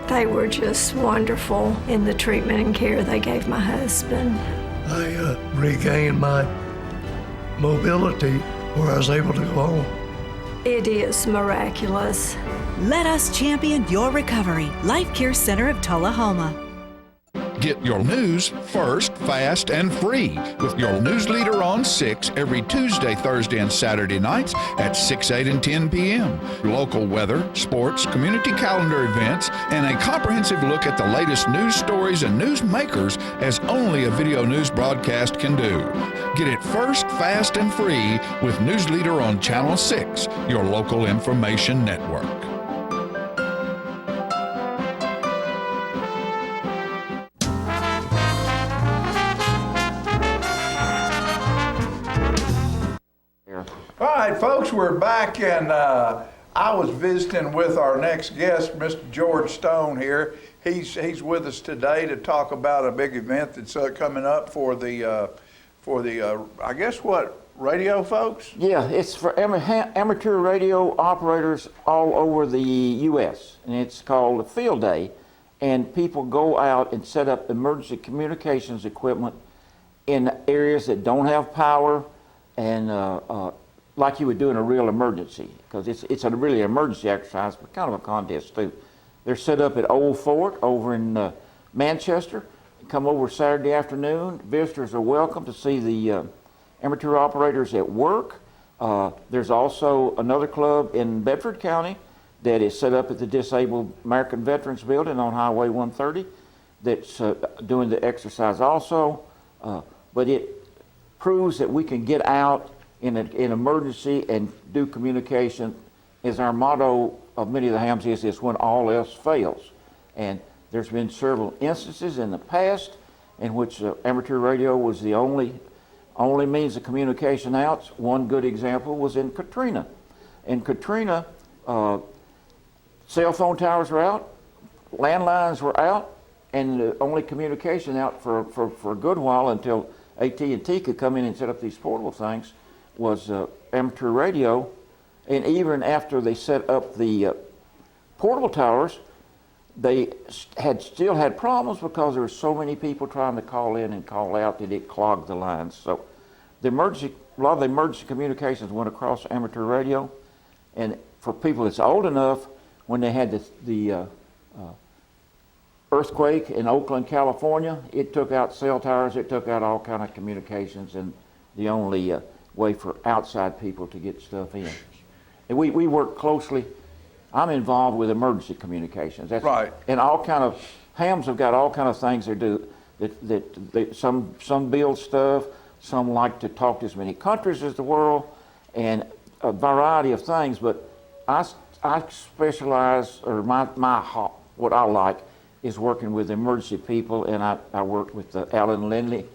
They were just wonderful in the treatment and care they gave my husband.
I regained my mobility where I was able to go home.
It is miraculous.
Let us champion your recovery. Life Care Center of Tullahoma.
Get your news first, fast, and free with your news leader on 6 every Tuesday, Thursday, and Saturday nights at 6, 8, and 10 p.m. Local weather, sports, community calendar events, and a comprehensive look at the latest news stories and news makers as only a video news broadcast can do. Get it first, fast, and free with News Leader on Channel 6, your local information network.
All right, folks, we're back, and I was visiting with our next guest, Mr. George Stone here. He's with us today to talk about a big event that's coming up for the I guess what, radio folks?
Yeah, it's for amateur radio operators all over the U.S., and it's called a Field Day, and people go out and set up emergency communications equipment in areas that don't have power, and like you would do in a real emergency, because it's a really emergency exercise, but kind of a contest too. They're set up at Old Fort over in Manchester. Come over Saturday afternoon. Visitors are welcome to see the amateur operators at work. There's also another club in Bedford County that is set up at the Disabled American Veterans Building on Highway 130 that's doing the exercise also. But it proves that we can get out in emergency and do communication. As our motto of many of the hams is when all else fails. And there's been several instances in the past in which amateur radio was the only means of communication out. One good example was in Katrina. In Katrina, cell phone towers were out, landlines were out, and the only communication out for a good while until AT&T could come in and set up these portable things was amateur radio. And even after they set up the portable towers, they still had problems because there were so many people trying to call in and call out that it clogged the lines. So a lot of the emergency communications went across amateur radio. And for people that's old enough, when they had the earthquake in Oakland, California, it took out cell towers, it took out all kind of communications, and the only way for outside people to get stuff in. And we work closely. I'm involved with emergency communications. That's right. And all kind of hams have got all kind of things they do. That some build stuff. Some like to talk to as many countries as the world, and a variety of things. But I specialize, or what I like is working with emergency people, and I work with Alan Lindley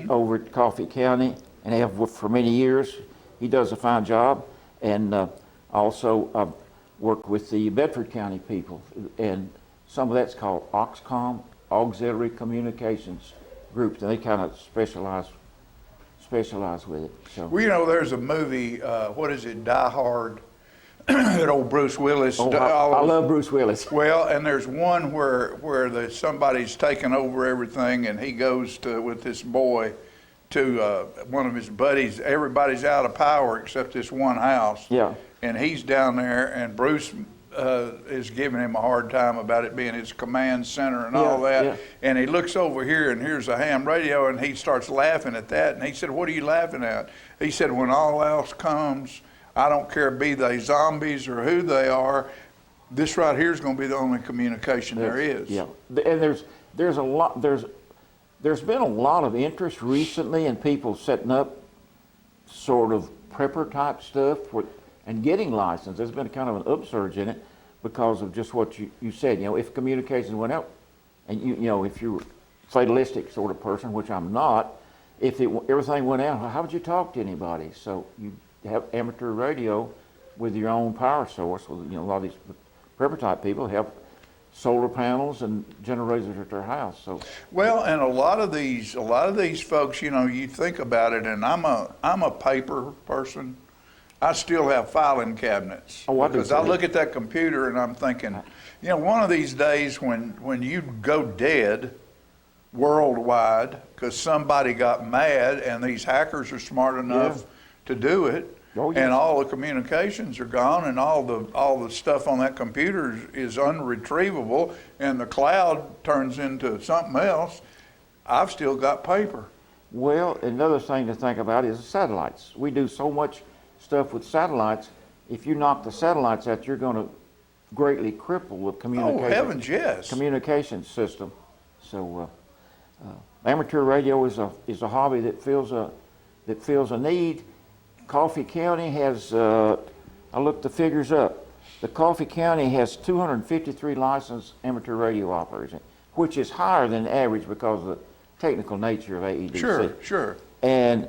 over at Coffee County, and I have for many years. He does a fine job, and also work with the Bedford County people, and some of that's called Auxcom, Auxiliary Communications Group, and they kind of specialize with it. So.
Well, you know, there's a movie, what is it, Die Hard, that old Bruce Willis.
Oh, I love Bruce Willis.
Well, and there's one where somebody's taken over everything, and he goes with this boy to one of his buddies. Everybody's out of power except this one house.
Yeah.
And he's down there, and Bruce is giving him a hard time about it being his command center and all that. Yeah. And he looks over here, and here's a ham radio, and he starts laughing at that. And he said, "What are you laughing at?" He said, "When all else comes, I don't care, be they zombies or who they are, this right here is going to be the only communication there is." Yeah.
And there's been a lot of interest recently in people setting up sort of prepper type stuff and getting licensed. There's been kind of an upsurge in it because of just what you said. You know, if communications went out, and you know, if you're a fatalistic sort of person, which I'm not, if everything went out, how would you talk to anybody? So you have amateur radio with your own power source. With, you know, a lot of these prepper type people have solar panels and generators at their house. So
well, and a lot of these folks, you know, you think about it, and I'm a paper person. I still have filing cabinets.
Oh, I do
because I
too.
look at that computer and I'm thinking, you know, one of these days when you go dead worldwide because somebody got mad and these hackers are smart enough to do it, and all the communications are gone and all the stuff on that computer is unretrievable and the cloud turns into something else, I've still got paper.
Well, another thing to think about is the satellites. We do so much stuff with satellites. If you knock the satellites out, you're going to greatly cripple the communication.
Oh, heavens, yes.
Communication system. So, amateur radio is a hobby that fills a need. Coffee County has, I looked the figures up. The Coffee County has 253 licensed amateur radio operators, which is higher than average because of the technical nature of AEDC.
Sure, sure.
And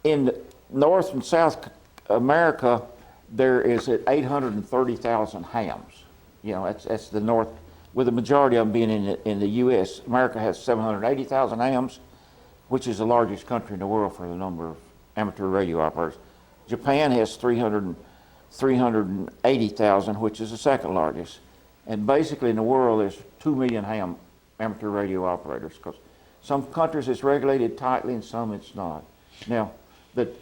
in North and South America, there is at 830,000 hams. You know, that's the North, with the majority of them being in the U.S. America has 780,000 hams, which is the largest country in the world for the number of amateur radio operators. Japan has 380,000, which is the second largest. And basically in the world, there's 2 million amateur radio operators, because some countries it's regulated tightly and some it's not. Now, the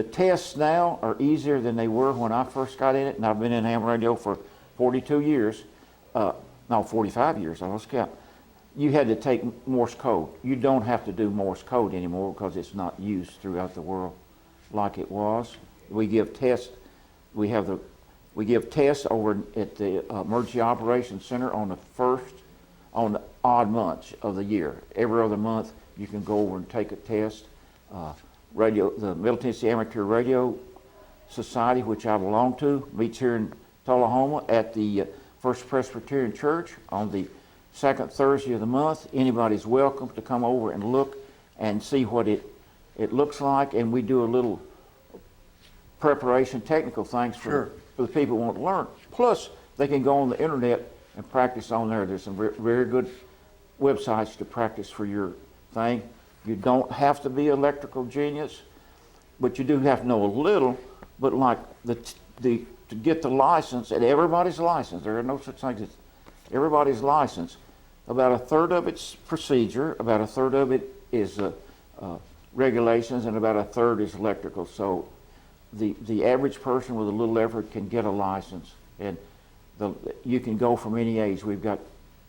tests now are easier than they were when I first got in it, and I've been in ham radio for 42 years. No, 45 years, I lost count. You had to take Morse code. You don't have to do Morse code anymore because it's not used throughout the world like it was. We give tests. We give tests over at the Emergency Operations Center on the odd months of the year. Every other month, you can go over and take a test. The Middle Tennessee Amateur Radio Society, which I belong to, meets here in Tullahoma at the First Presbyterian Church on the second Thursday of the month. Anybody's welcome to come over and look and see what it looks like, and we do a little preparation, technical things for the people who want to learn. Plus, they can go on the internet and practice on there. There's some very good websites to practice for your thing. You don't have to be an electrical genius, but you do have to know a little. But like to get the license, and everybody's license, there are no such things as everybody's license. About a third of it's procedure, about a third of it is regulations, and about a third is electrical. So the average person with a little effort can get a license, and you can go from any age. We've got,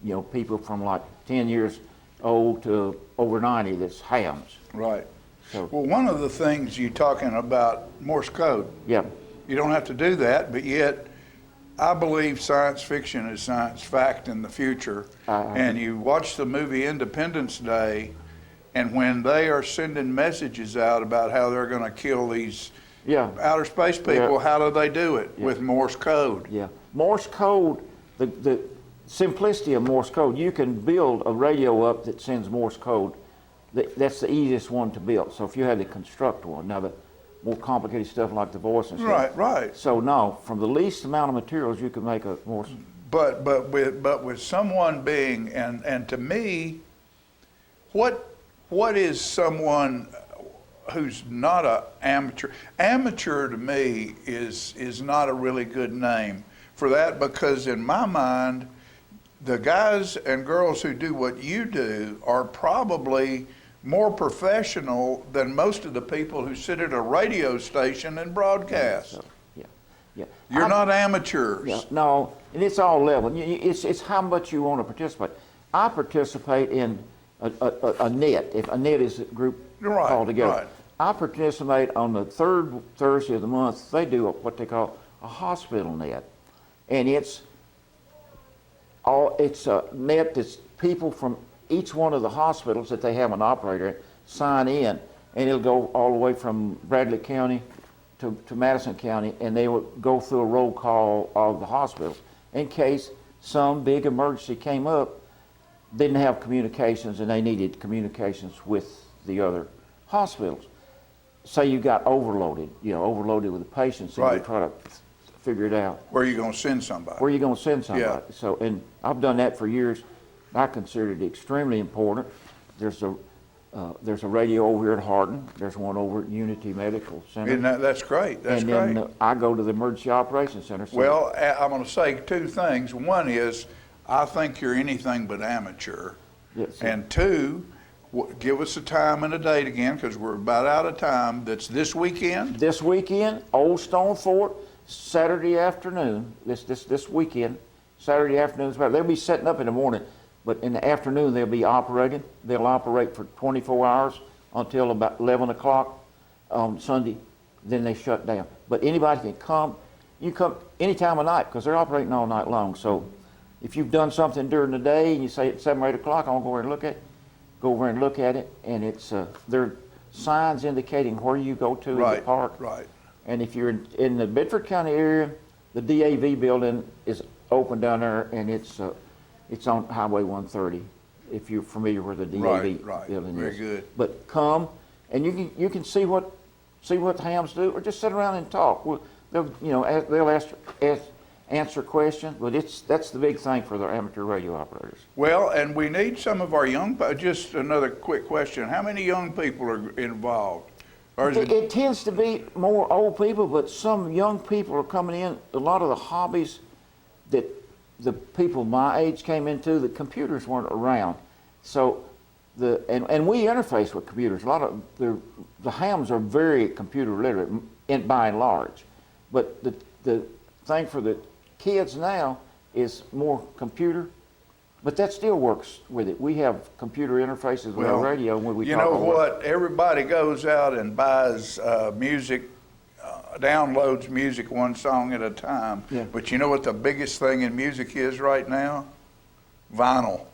you know, people from like 10 years old to over 90 that's hams.
Right.
So,
well, one of the things you're talking about, Morse code.
Yeah.
You don't have to do that, but yet I believe science fiction is science fact in the future. And you watch the movie Independence Day, and when they are sending messages out about how they're going to kill these outer space people, how do they do it? With Morse code.
Yeah. Morse code, the simplicity of Morse code, you can build a radio up that sends Morse code. That's the easiest one to build. So if you had to construct one, now the more complicated stuff like the voice and stuff.
Right.
So no, from the least amount of materials you can make a Morse.
But with someone being, and to me, what is someone who's not an amateur? Amateur to me is not a really good name for that, because in my mind, the guys and girls who do what you do are probably more professional than most of the people who sit at a radio station and broadcast.
Yeah.
You're not amateurs.
Yeah, no, and it's all level. It's how much you want to participate. I participate in a net. If a net is a group called together.
Right.
I participate on the third Thursday of the month. They do what they call a hospital net, and it's a net that's people from each one of the hospitals that they have an operator sign in, and it'll go all the way from Bradley County to Madison County, and they will go through a roll call of the hospitals in case some big emergency came up, didn't have communications, and they needed communications with the other hospitals. Say you got overloaded with the patients, and you try to figure it out.
Where are you going to send somebody?
Yeah. So, and I've done that for years. I consider it extremely important. There's There's a radio over here at Hardin. There's one over at Unity Medical Center.
And that's great. That's
and
great.
then I go to the Emergency Operations Center. So
Well, I'm going to say two things. One is, I think you're anything but amateur.
Yes,
and two, give us a time and a date again, because we're about out of time. That's this weekend?
This weekend, Old Stone Fort, Saturday afternoon. This weekend, Saturday afternoon. They'll be setting up in the morning, but in the afternoon they'll be operating. They'll operate for 24 hours until about 11 o'clock on Sunday. Then they shut down. But anybody can come. You come any time of night, because they're operating all night long. So if you've done something during the day and you say at 7 or 8 o'clock, I want to go over and look at it, go over and look at it, and it's there are signs indicating where you go to in the park.
Right.
And if you're in the Bedford County area, the DAV building is open down there, and it's on Highway 130. If you're familiar where the DAV building
Very
is.
good.
But come and you can see what the hams do, or just sit around and talk. They'll answer questions, but that's the big thing for the amateur radio operators.
Well, and we need some of our just another quick question. How many young people are involved? Or is
It tends to be more old people, but some young people are coming in. A lot of the hobbies that the people my age came into, the computers weren't around. So and we interface with computers. A lot of the hams are very computer literate by and large. But the thing for the kids now is more computer, but that still works with it. We have computer interfaces with our radio when we
You
talk
know
over.
what? Everybody goes out and buys music, downloads music one song at a time.
Yeah.
But you know what the biggest thing in music is right now? Vinyl.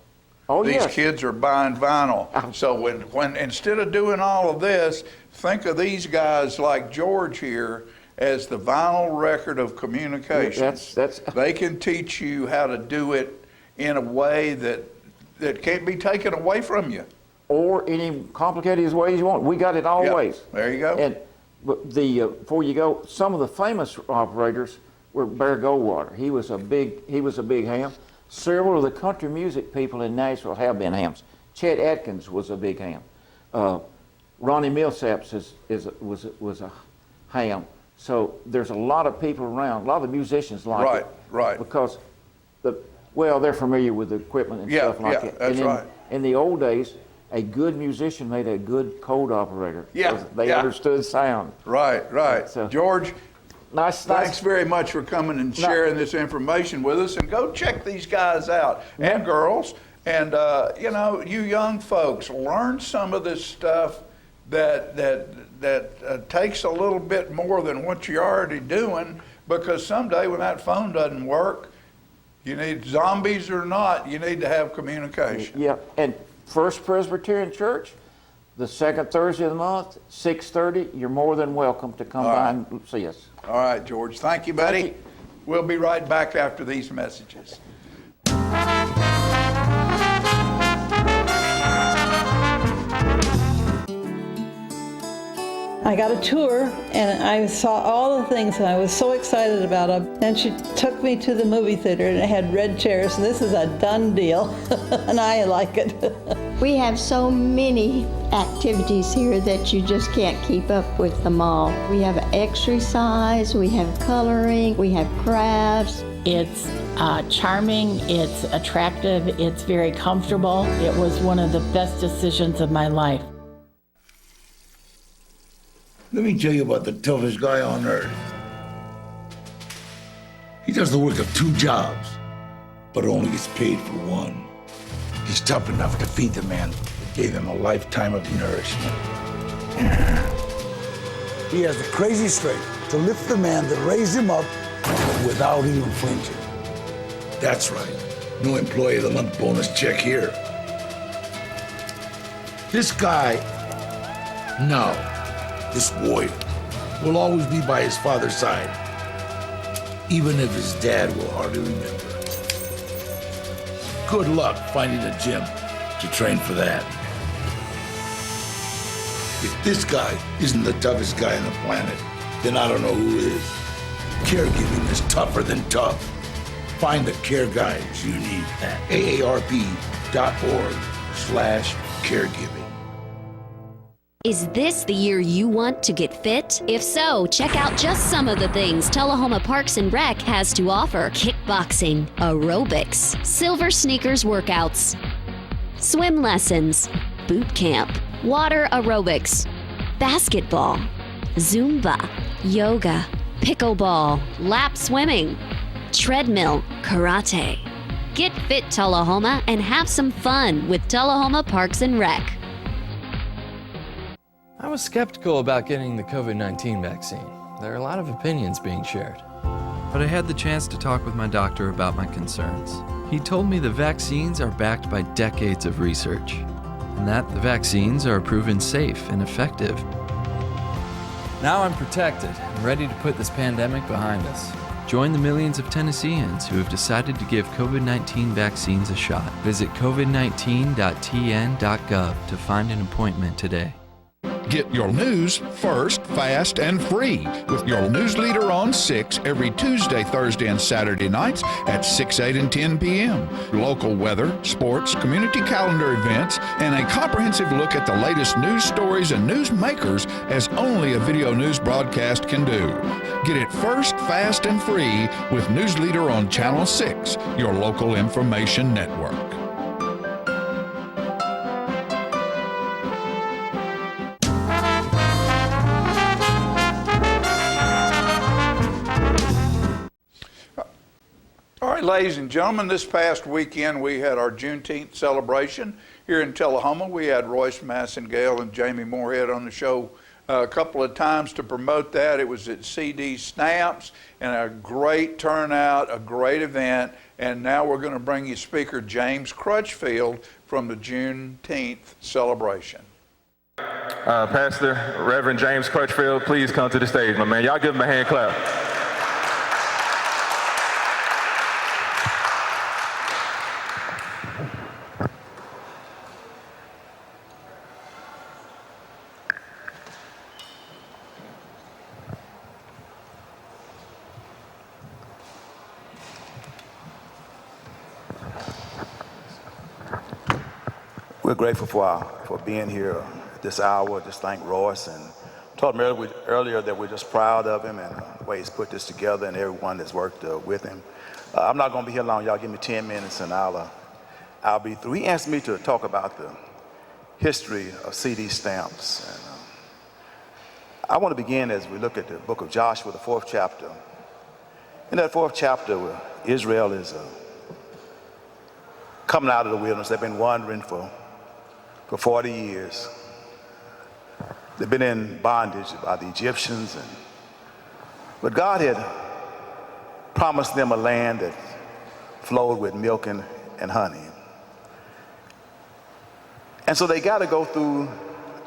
Oh,
These
yes.
kids are buying vinyl. So when instead of doing all of this, think of these guys like George here as the vinyl record of communication. They can teach you how to do it in a way that can't be taken away from you.
Or any complicated ways you want. We got it always.
Yep. There you go.
And before you go, some of the famous operators were Bear Goldwater. He was a big ham. Several of the country music people in Nashville have been hams. Chet Atkins was a big ham. Ronnie Millsaps was a ham. So there's a lot of people around. A lot of the musicians like it.
Right.
Because they're familiar with the equipment and stuff like that.
That's right.
In the old days, a good musician made a good code operator.
Yeah,
They understood sound.
Right.
So,
George,
thanks
very much for coming and sharing this information with us. And go check these guys out and girls. And you young folks, learn some of this stuff that takes a little bit more than what you're already doing. Because someday when that phone doesn't work, you need zombies or not, you need to have communication.
Yeah, and First Presbyterian Church, the second Thursday of the month, 6:30. You're more than welcome to come by and see us.
All right, George. Thank you, buddy.
Thank you.
We'll be right back after these messages.
I got a tour and I saw all the things and I was so excited about them. And she took me to the movie theater and it had red chairs. And this is a done deal and I like it.
We have so many activities here that you just can't keep up with them all. We have exercise, we have coloring, we have crafts.
It's charming, it's attractive, it's very comfortable. It was one of the best decisions of my life.
Let me tell you about the toughest guy on earth. He does the work of 2 jobs, but only gets paid for one. He's tough enough to feed the man that gave him a lifetime of nourishment. He has the crazy strength to lift the man that raised him up without even flinching. That's right. No employee of the month bonus check here. This guy, this warrior, will always be by his father's side, even if his dad will hardly remember. Good luck finding a gym to train for that. If this guy isn't the toughest guy on the planet, then I don't know who is. Caregiving is tougher than tough. Find the care guides you need at aarp.org/caregiving.
Is this the year you want to get fit? If so, check out just some of the things Tullahoma Parks and Rec has to offer. Kickboxing, aerobics, silver sneakers workouts, swim lessons, boot camp, water aerobics, basketball, Zumba, yoga, pickleball, lap swimming, treadmill, karate. Get fit, Tullahoma, and have some fun with Tullahoma Parks and Rec.
I was skeptical about getting the COVID-19 vaccine. There are a lot of opinions being shared. But I had the chance to talk with my doctor about my concerns. He told me the vaccines are backed by decades of research, and that the vaccines are proven safe and effective. Now I'm protected and ready to put this pandemic behind us. Join the millions of Tennesseans who have decided to give COVID-19 vaccines a shot. Visit covid19.tn.gov to find an appointment today.
Get your news first, fast, and free with your news leader on 6 every Tuesday, Thursday, and Saturday nights at 6, 8, and 10 p.m. Local weather, sports, community calendar events, and a comprehensive look at the latest news stories and news makers as only a video news broadcast can do. Get it first, fast, and free with News Leader on Channel 6, your local information network.
All right, ladies and gentlemen, this past weekend we had our Juneteenth celebration here in Tullahoma. We had Royce Massengale and Jamie Moorhead on the show a couple of times to promote that. It was at CD Stamps, and a great turnout, a great event. And now we're going to bring you Speaker James Crutchfield from the Juneteenth celebration.
Pastor Reverend James Crutchfield, please come to the stage, my man. Y'all give him a hand clap.
We're grateful for being here at this hour. Just thank Royce, and told him earlier that we're just proud of him and the way he's put this together and everyone that's worked with him. I'm not going to be here long. Y'all give me 10 minutes and I'll be through. He asked me to talk about the history of CD Stamps. And, I want to begin as we look at the book of Joshua, the 4th chapter. In that 4th chapter, Israel is coming out of the wilderness. They've been wandering for 40 years. They've been in bondage by the Egyptians, but God had promised them a land that flowed with milk and honey. And so they got to go through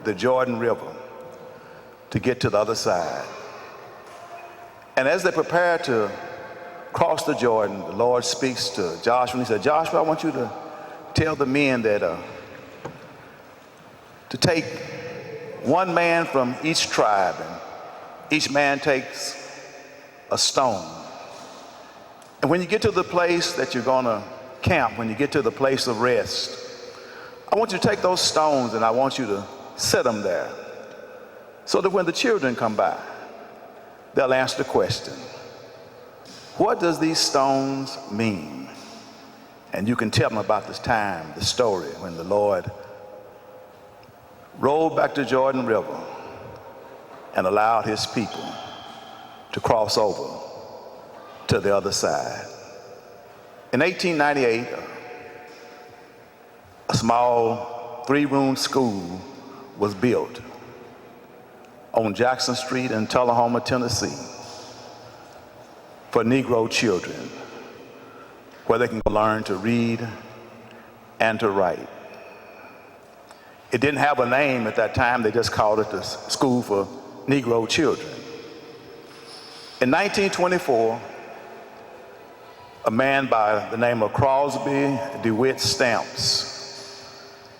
the Jordan River to get to the other side. And as they prepare to cross the Jordan, the Lord speaks to Joshua, and he said, Joshua, I want you to tell the men that to take one man from each tribe, and each man takes a stone. And when you get to the place that you're going to camp, when you get to the place of rest, I want you to take those stones and I want you to set them there so that when the children come by, they'll ask the question, what does these stones mean? And you can tell them about this time, the story, when the Lord rolled back the Jordan River and allowed his people to cross over to the other side. In 1898, a small 3-room school was built on Jackson Street in Tullahoma, Tennessee, for Negro children, where they can learn to read and to write. It didn't have a name at that time. They just called it the School for Negro Children. In 1924, a man by the name of Crosby DeWitt Stamps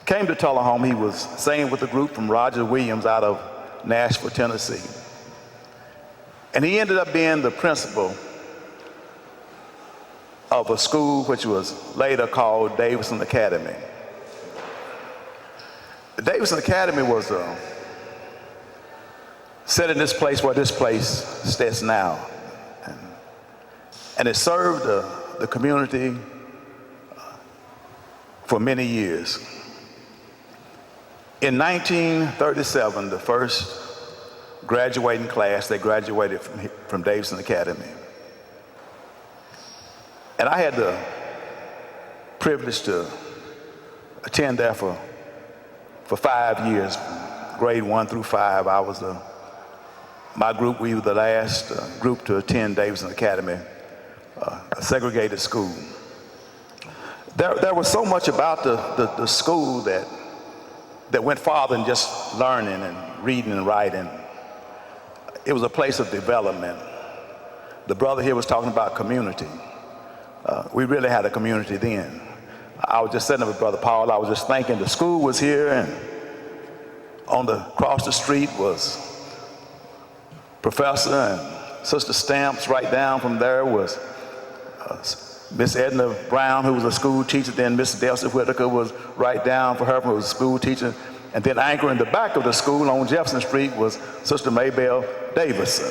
came to Tullahoma. He was singing with a group from Roger Williams out of Nashville, Tennessee. And he ended up being the principal of a school which was later called Davidson Academy. The Davidson Academy was set in this place where this place stands now. And it served the community for many years. In 1937, the first graduating class, they graduated from Davidson Academy. And I had the privilege to attend there for 5 years, grade 1 through 5. I was my group, we were the last group to attend Davidson Academy, a segregated school. There was so much about the school that went farther than just learning and reading and writing. It was a place of development. The brother here was talking about community. We really had a community then. I was just sitting there with Brother Paul. I was just thinking the school was here, and across the street was Professor and Sister Stamps. Right down from there was Miss Edna Brown, who was a school teacher. Then Miss Delcy Whitaker was right down for her, who was a school teacher. And then anchoring the back of the school on Jefferson Street was Sister Maybelle Davison.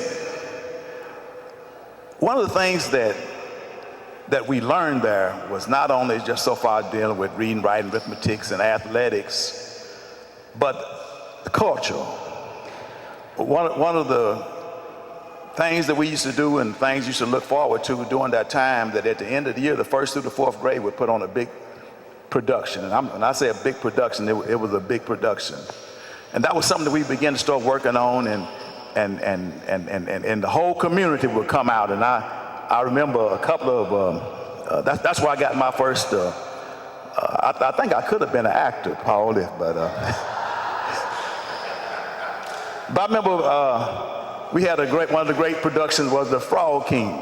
One of the things that we learned there was not only just so far dealing with reading, writing, arithmetics, and athletics, but the culture. One of the things that we used to do and things you used to look forward to during that time, that at the end of the year, the 1st through the 4th grade would put on a big production. And when I say a big production, it was a big production. And that was something that we began to start working on, and the whole community would come out. And I remember a couple of, that's where I got my first, I think I could have been an actor, Paul, but I remember we had one of the great productions was The Frog King,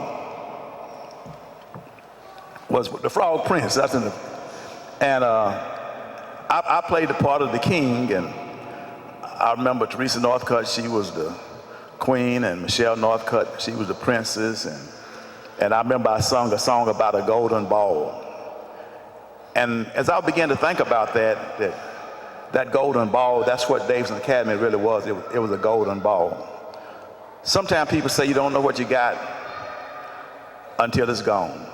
was The Frog Prince. That's in the, and I played the part of the king, and I remember Teresa Northcutt, she was the queen, and Michelle Northcutt, she was the princess, and I remember I sung a song about a golden ball. And as I began to think about that golden ball, that's what Davidson Academy really was. It was a golden ball. Sometimes people say you don't know what you got until it's gone.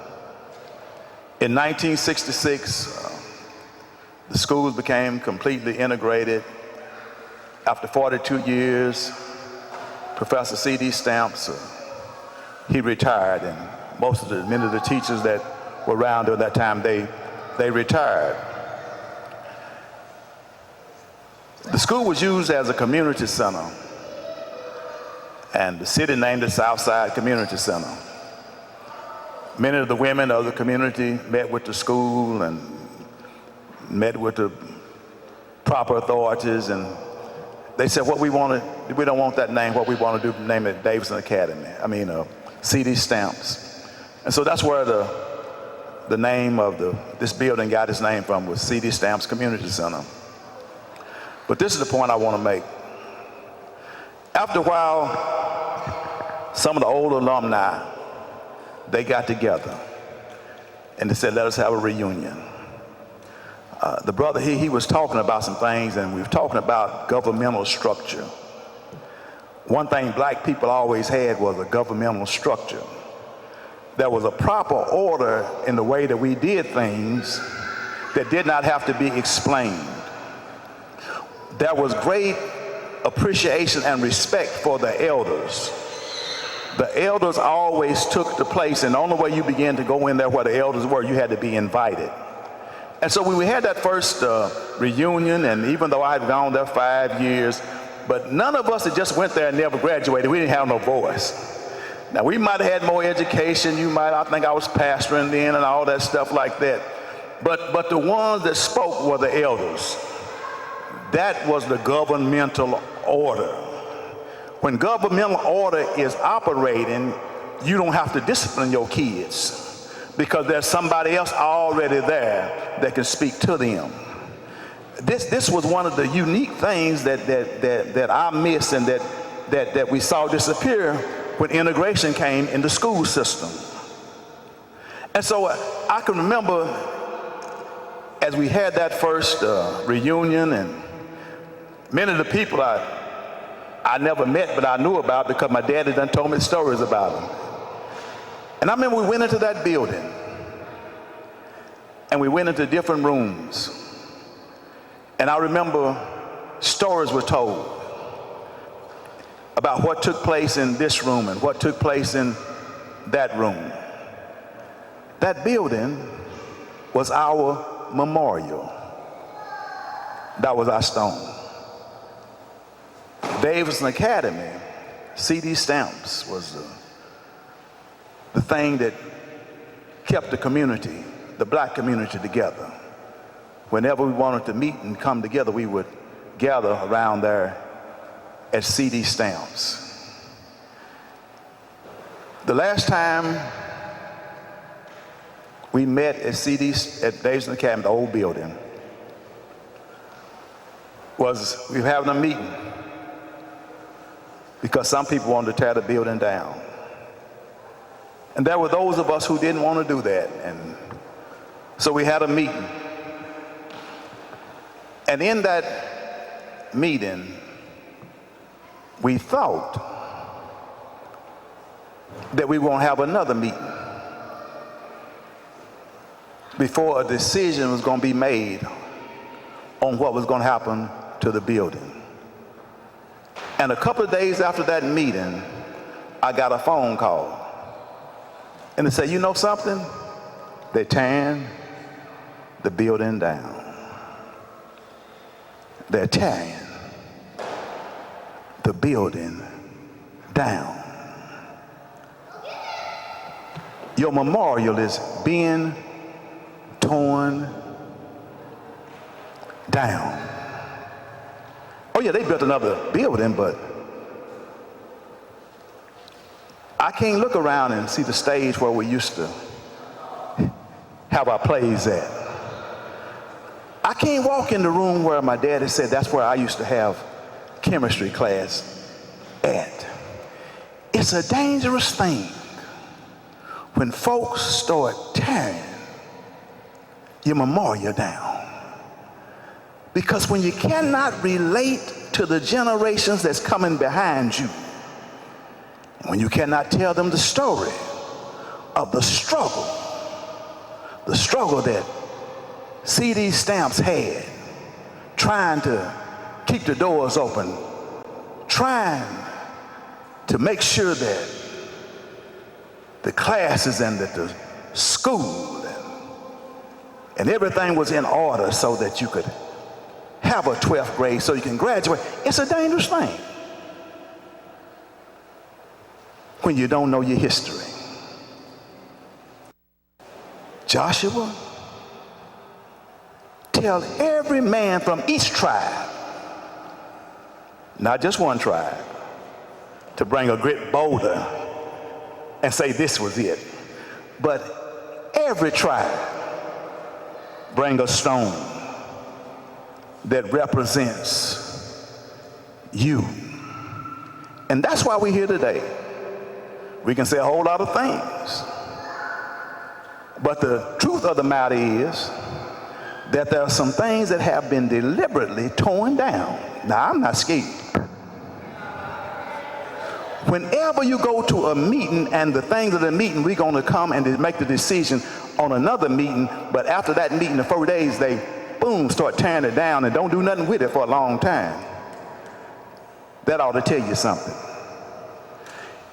In 1966, the schools became completely integrated. After 42 years, Professor C.D. Stamps, he retired, and many of the teachers that were around during that time, they retired. The school was used as a community center, and the city named it Southside Community Center. Many of the women of the community met with the school and met with the proper authorities, and they said, we don't want that name. What we want to do, name it Davidson Academy. C.D. Stamps. And so that's where the name of this building got its name from, was C.D. Stamps Community Center. But this is the point I want to make. After a while, some of the old alumni, they got together and they said, let us have a reunion. The brother, he was talking about some things, and we were talking about governmental structure. One thing black people always had was a governmental structure. There was a proper order in the way that we did things that did not have to be explained. There was great appreciation and respect for the elders. The elders always took the place, and the only way you began to go in there where the elders were, you had to be invited. And so when we had that first reunion, and even though I had gone there 5 years, but none of us that just went there and never graduated, we didn't have no voice. Now, we might have had more education. I think I was pastoring then and all that stuff like that. But the ones that spoke were the elders. That was the governmental order. When governmental order is operating, you don't have to discipline your kids because there's somebody else already there that can speak to them. This was one of the unique things that I missed and that we saw disappear when integration came in the school system. And so I can remember as we had that first reunion, and many of the people I I never met, but I knew about because my daddy done told me stories about them. And I remember we went into that building, and we went into different rooms. And I remember stories were told about what took place in this room and what took place in that room. That building was our memorial. That was our stone. Davidson Academy, CD stamps was the thing that kept the community, the black community, together. Whenever we wanted to meet and come together, we would gather around there at CD stamps. The last time we met at Davidson Academy, the old building, was we were having a meeting because some people wanted to tear the building down. And there were those of us who didn't want to do that. And so we had a meeting. And in that meeting, we thought that we were going to have another meeting before a decision was going to be made on what was going to happen to the building. And a couple of days after that meeting, I got a phone call. And they said, you know something? They're tearing the building down. They're tearing the building down. Your memorial is being torn down. Oh yeah, they built another building, but I can't look around and see the stage where we used to have our plays at. I can't walk in the room where my daddy said that's where I used to have chemistry class at. It's a dangerous thing when folks start tearing your memorial down. Because when you cannot relate to the generations that's coming behind you, when you cannot tell them the story of the struggle that CD stamps had, trying to keep the doors open, trying to make sure that the classes and that the school and everything was in order so that you could have a 12th grade so you can graduate. It's a dangerous thing when you don't know your history. Joshua, tell every man from each tribe, not just one tribe, to bring a great boulder and say this was it. But every tribe bring a stone that represents you. And that's why we're here today. We can say a whole lot of things, but the truth of the matter is that there are some things that have been deliberately torn down. Now, I'm not scared. Whenever you go to a meeting and the things of the meeting, we're going to come and make the decision on another meeting, but after that meeting, the 4 days, they boom, start tearing it down and don't do nothing with it for a long time. That ought to tell you something.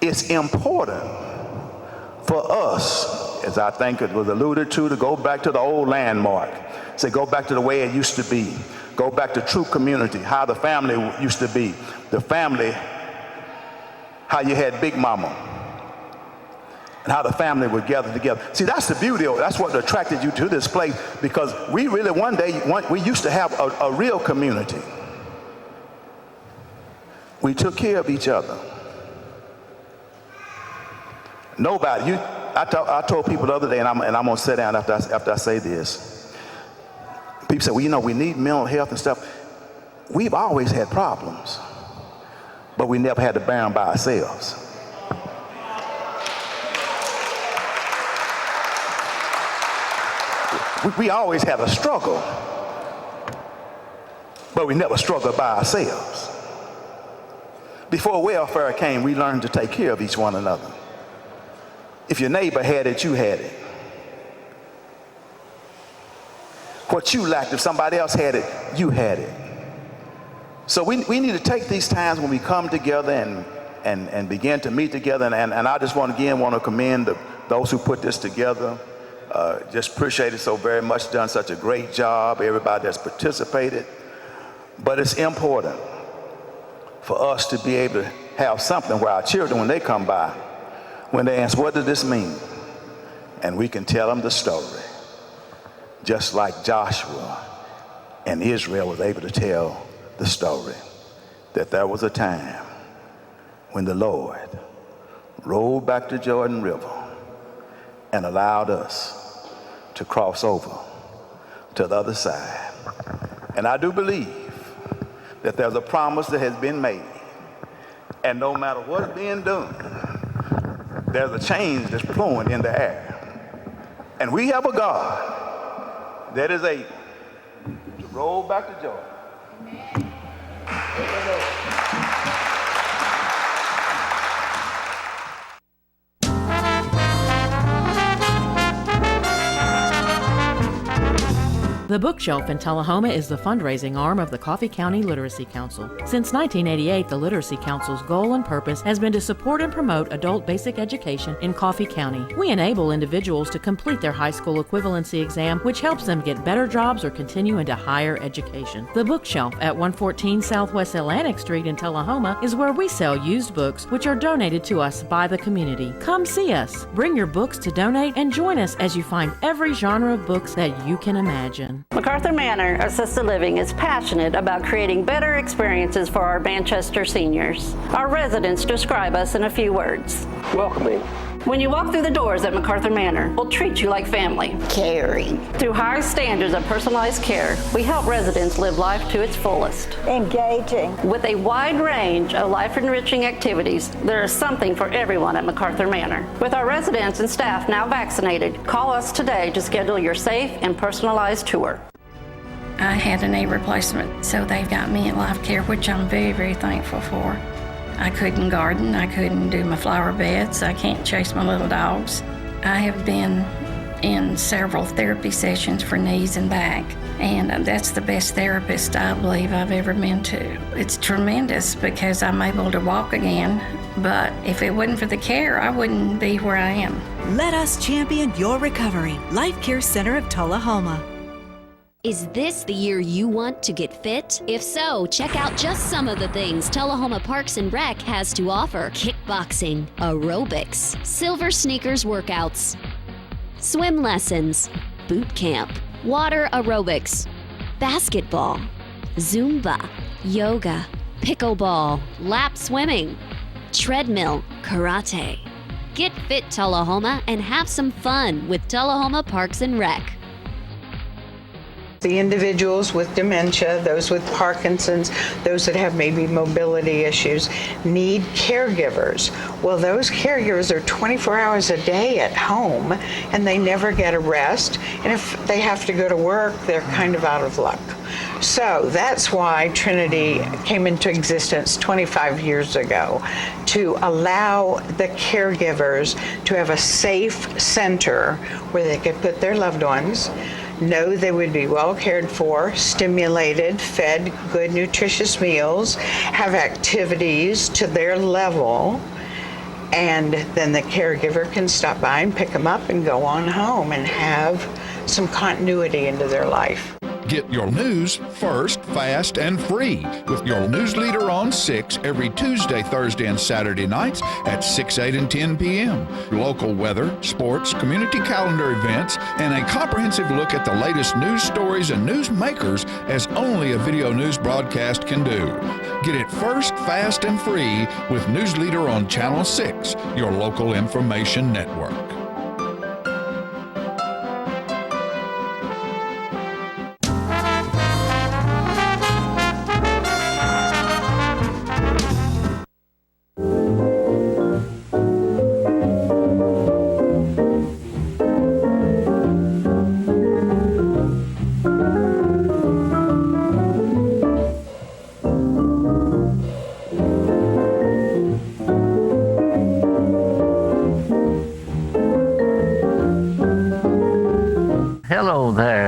It's important for us, as I think it was alluded to go back to the old landmark. Say, go back to the way it used to be. Go back to true community, how the family used to be. The family, how you had Big Mama, and how the family would gather together. See, that's the beauty of it. That's what attracted you to this place, because we really we used to have a real community. We took care of each other. Nobody, I told people the other day, and I'm gonna sit down after I say this. People say, well, you know, we need mental health and stuff. We've always had problems, but we never had to bear them by ourselves. We always had a struggle, but we never struggled by ourselves. Before welfare came, we learned to take care of each one another. If your neighbor had it, you had it. What you lacked, if somebody else had it, you had it. So we need to take these times when we come together and begin to meet together. And I just want to commend those who put this together. Just appreciate it so very much, done such a great job, everybody that's participated. But it's important for us to be able to have something where our children, when they come by, when they ask, what does this mean? And we can tell them the story, just like Joshua and Israel was able to tell the story, that there was a time when the Lord rolled back the Jordan River and allowed us to cross over to the other side. And I do believe that there's a promise that has been made. And no matter what's being done, there's a change that's flowing in the air. And we have a God that is able to roll back the Jordan.
The Bookshelf in Tullahoma is the fundraising arm of the Coffee County Literacy Council. Since 1988, the Literacy Council's goal and purpose has been to support and promote adult basic education in Coffee County. We enable individuals to complete their high school equivalency exam, which helps them get better jobs or continue into higher education. The Bookshelf at 114 Southwest Atlantic Street in Tullahoma is where we sell used books, which are donated to us by the community. Come see us, bring your books to donate, and join us as you find every genre of books that you can imagine.
Macarthur Manor Assisted Living is passionate about creating better experiences for our Manchester seniors. Our residents describe us in a few words.
Welcoming.
When you walk through the doors at Macarthur Manor, we'll treat you like family.
Caring.
Through high standards of personalized care, we help residents live life to its fullest.
Engaging.
With a wide range of life-enriching activities, there is something for everyone at Macarthur Manor. With our residents and staff now vaccinated, call us today to schedule your safe and personalized tour.
I had a knee replacement, so they've got me in life care, which I'm very, very thankful for. I couldn't garden, I couldn't do my flower beds, I can't chase my little dogs. I have been in several therapy sessions for knees and back, and that's the best therapist I believe I've ever been to. It's tremendous because I'm able to walk again, but if it wasn't for the care, I wouldn't be where I am.
Let us champion your recovery. Life Care Center of Tullahoma.
Is this the year you want to get fit? If so, check out just some of the things Tullahoma Parks and Rec has to offer. Kickboxing, aerobics, silver sneakers workouts, swim lessons, boot camp, water aerobics, basketball, Zumba, yoga, pickleball, lap swimming, treadmill, karate. Get fit, Tullahoma, and have some fun with Tullahoma Parks and Rec.
The individuals with dementia, those with Parkinson's, those that have maybe mobility issues, need caregivers. Well, those caregivers are 24 hours a day at home, and they never get a rest. And if they have to go to work, they're kind of out of luck. So that's why Trinity came into existence 25 years ago, to allow the caregivers to have a safe center where they could put their loved ones, know they would be well cared for, stimulated, fed good, nutritious meals, have activities to their level, and then the caregiver can stop by and pick them up and go on home and have some continuity into their life.
Get your news first, fast, and free with your news leader on 6 every Tuesday, Thursday, and Saturday nights at 6, 8, and 10 p.m. Local weather, sports, community calendar events, and a comprehensive look at the latest news stories and news makers as only a video news broadcast can do. Get it first, fast, and free with News Leader on Channel 6, your local information network.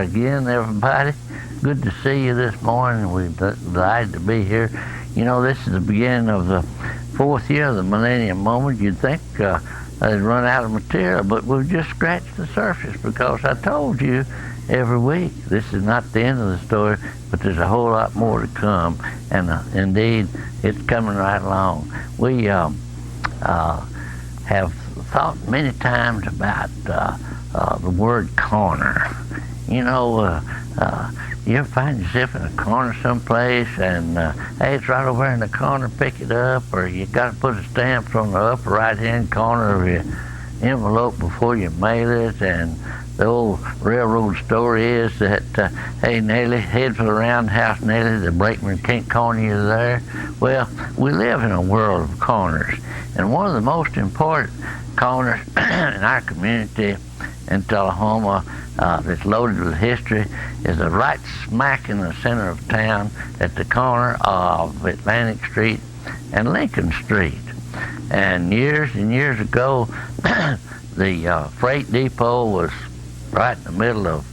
there again, everybody. Good to see you this morning. We're glad to be here. You know, this is the beginning of the 4th year of the Millennium Moment. You'd think they'd run out of material, but we've just scratched the surface, because I told you every week this is not the end of the story, but there's a whole lot more to come, and indeed, it's coming right along. We have thought many times about the word corner. You know, you ever find yourself in a corner someplace and, hey, it's right over in the corner, pick it up, or you got to put a stamp on the upper right-hand corner of your envelope before you mail it, and the old railroad story is that, hey, Nellie, head for the roundhouse, Nellie, the brakeman can't corner you there. Well, we live in a world of corners, and one of the most important corners in our community in Tullahoma that's loaded with history is right smack in the center of town at the corner of Atlantic Street and Lincoln Street. And years ago, the freight depot was right in the middle of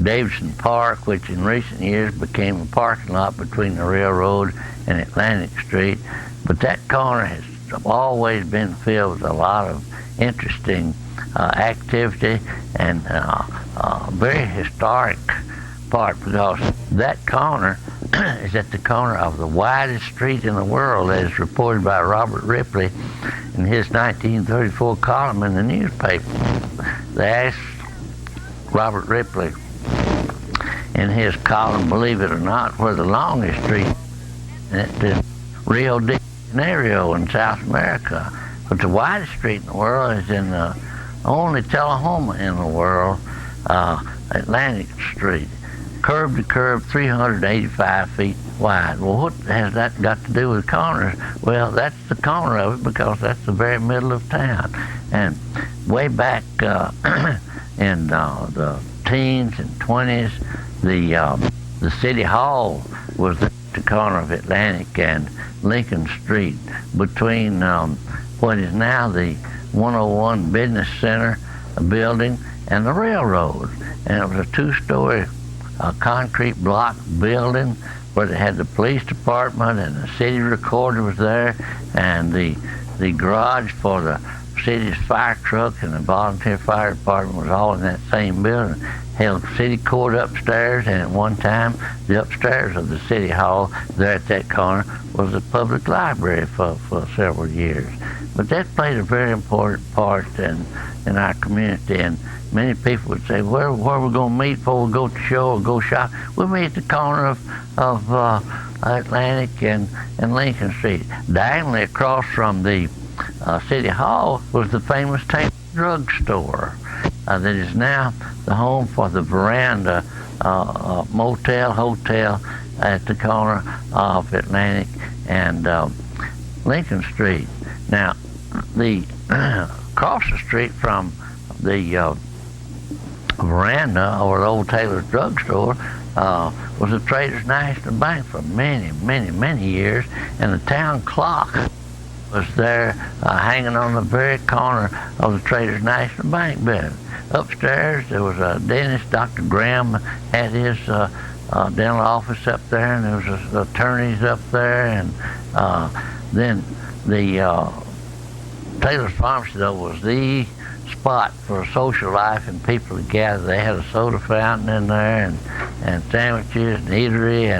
Davidson Park, which in recent years became a parking lot between the railroad and Atlantic Street. But that corner has always been filled with a lot of interesting activity and very historic part, because that corner is at the corner of the widest street in the world, as reported by Robert Ripley in his 1934 column in the newspaper. They asked Robert Ripley in his column, believe it or not, where the longest street at Rio de Janeiro in South America. But the widest street in the world is in only Tullahoma in the world, Atlantic Street. Curb to curb, 385 feet wide. Well, what has that got to do with corners? Well, that's the corner of it, because that's the very middle of town. And way back in the teens and 20s, the City Hall was at the corner of Atlantic and Lincoln Street, between what is now the 101 Business Center building and the railroad. And it was a 2-story concrete block building where they had the police department, and the city recorder was there, and the garage for the city's fire truck and the volunteer fire department was all in that same building. Held city court upstairs, and at one time the upstairs of the city hall there at that corner was the public library for several years. But that played a very important part in our community, and many people would say, where are we going to meet before we go to show or go shop? We meet at the corner of Atlantic and Lincoln Street. Diagonally across from the City Hall was the famous Taylor Drug Store that is now the home for the Veranda Motel Hotel at the corner of Atlantic and Lincoln Street. Now, across the street from the Veranda, or the old Taylor's Drug Store, was the Traders National Bank for many years, and the town clock was there hanging on the very corner of the Traders National Bank building. Upstairs, there was a dentist, Dr. Graham, had his dental office up there, and there was attorneys up there, and then the Taylor's Pharmacy, though, was the spot for social life and people to gather. They had a soda fountain in there, and sandwiches and eatery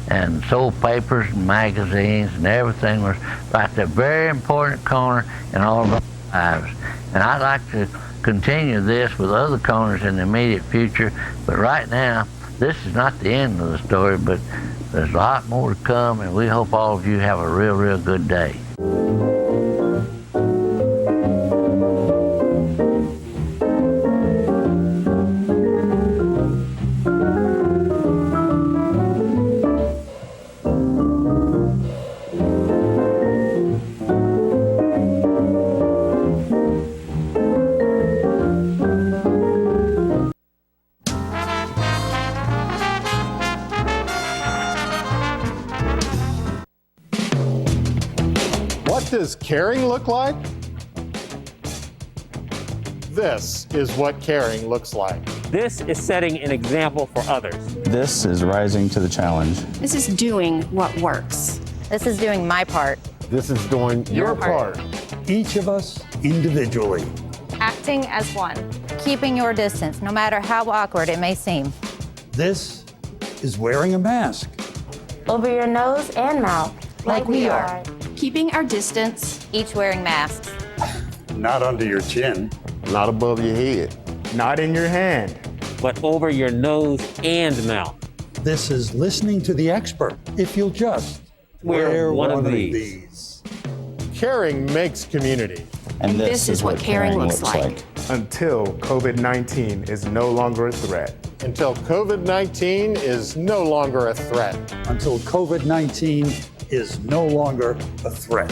and sold papers and magazines, and everything was right there. Very important corner in all of our lives. And I'd like to continue this with other corners in the immediate future, but right now, this is not the end of the story, but there's a lot more to come, and we hope all of you have a real good day.
What does caring look like? This is what caring looks like.
This is setting an example for others.
This is rising to the challenge.
This is doing what works.
This is doing my part.
This is doing your part.
Each of us individually.
Acting as one. Keeping your distance, no matter how awkward it may seem.
This is wearing a mask.
Over your nose and mouth.
Like we are. Keeping our distance.
Each wearing masks.
Not under your chin.
Not above your head.
Not in your hand, but over your nose and mouth.
This is listening to the expert. If you'll just
wear one of these.
Caring makes community.
And this is what caring looks like.
Until COVID-19 is no longer a threat.
Until COVID-19 is no longer a threat.
Until COVID-19 is no longer a threat.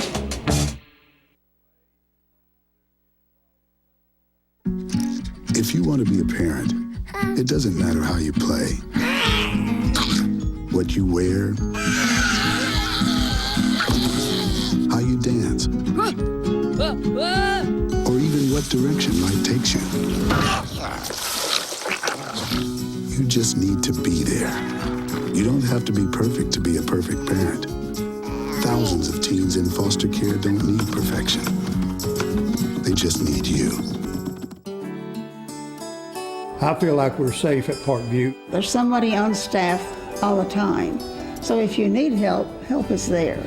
If you want to be a parent, it doesn't matter how you play, what you wear, how you dance, or even what direction life takes you. You just need to be there. You don't have to be perfect to be a perfect parent. Thousands of teens in foster care don't need perfection. They just need you.
I feel like we're safe at Parkview.
There's somebody on staff all the time. So if you need help, help is there.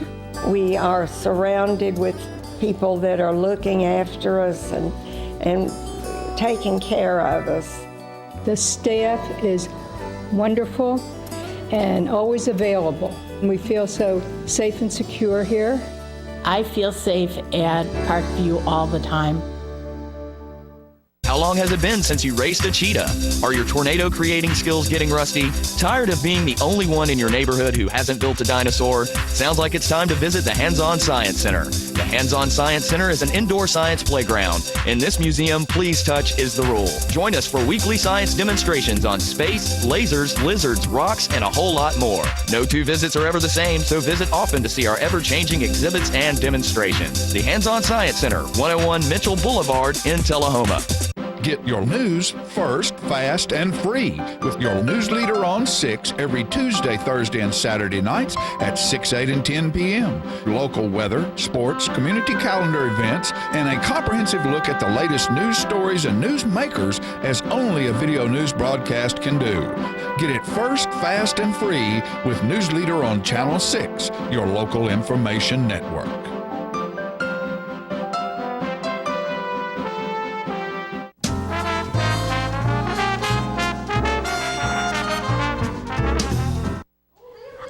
We are surrounded with people that are looking after us and taking care of us.
The staff is wonderful and always available. We feel so safe and secure here.
I feel safe at Parkview all the time.
How long has it been since you raced a cheetah? Are your tornado creating skills getting rusty? Tired of being the only one in your neighborhood who hasn't built a dinosaur? Sounds like it's time to visit the Hands-On Science Center. The Hands-On Science Center is an indoor science playground. In this museum, please touch is the rule. Join us for weekly science demonstrations on space, lasers, lizards, rocks, and a whole lot more. No two visits are ever the same, so visit often to see our ever-changing exhibits and demonstrations. The Hands-On Science Center, 101 Mitchell Boulevard in Tullahoma.
Get your news first, fast, and free with your news leader on 6 every Tuesday, Thursday, and Saturday nights at 6, 8, and 10 p.m. Local weather, sports, community calendar events, and a comprehensive look at the latest news stories and news makers as only a video news broadcast can do. Get it first, fast, and free with News Leader on Channel 6, your local information network.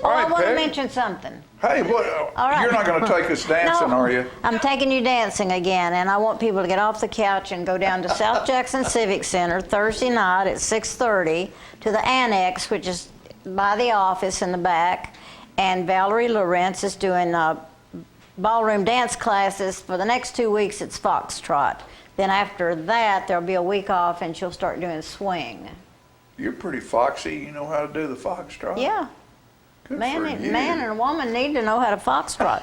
I want to mention something.
Hey, what?
All right.
You're not going to take us dancing,
No,
are you?
I'm taking you dancing again, and I want people to get off the couch and go down to South Jackson Civic Center Thursday night at 6:30 to the Annex, which is by the office in the back, and Valerie Lawrence is doing ballroom dance classes. For the next 2 weeks, it's Foxtrot. Then after that, there'll be a week off, and she'll start doing swing.
You're pretty foxy. You know how to do the foxtrot?
Yeah. Man and a woman need to know how to foxtrot.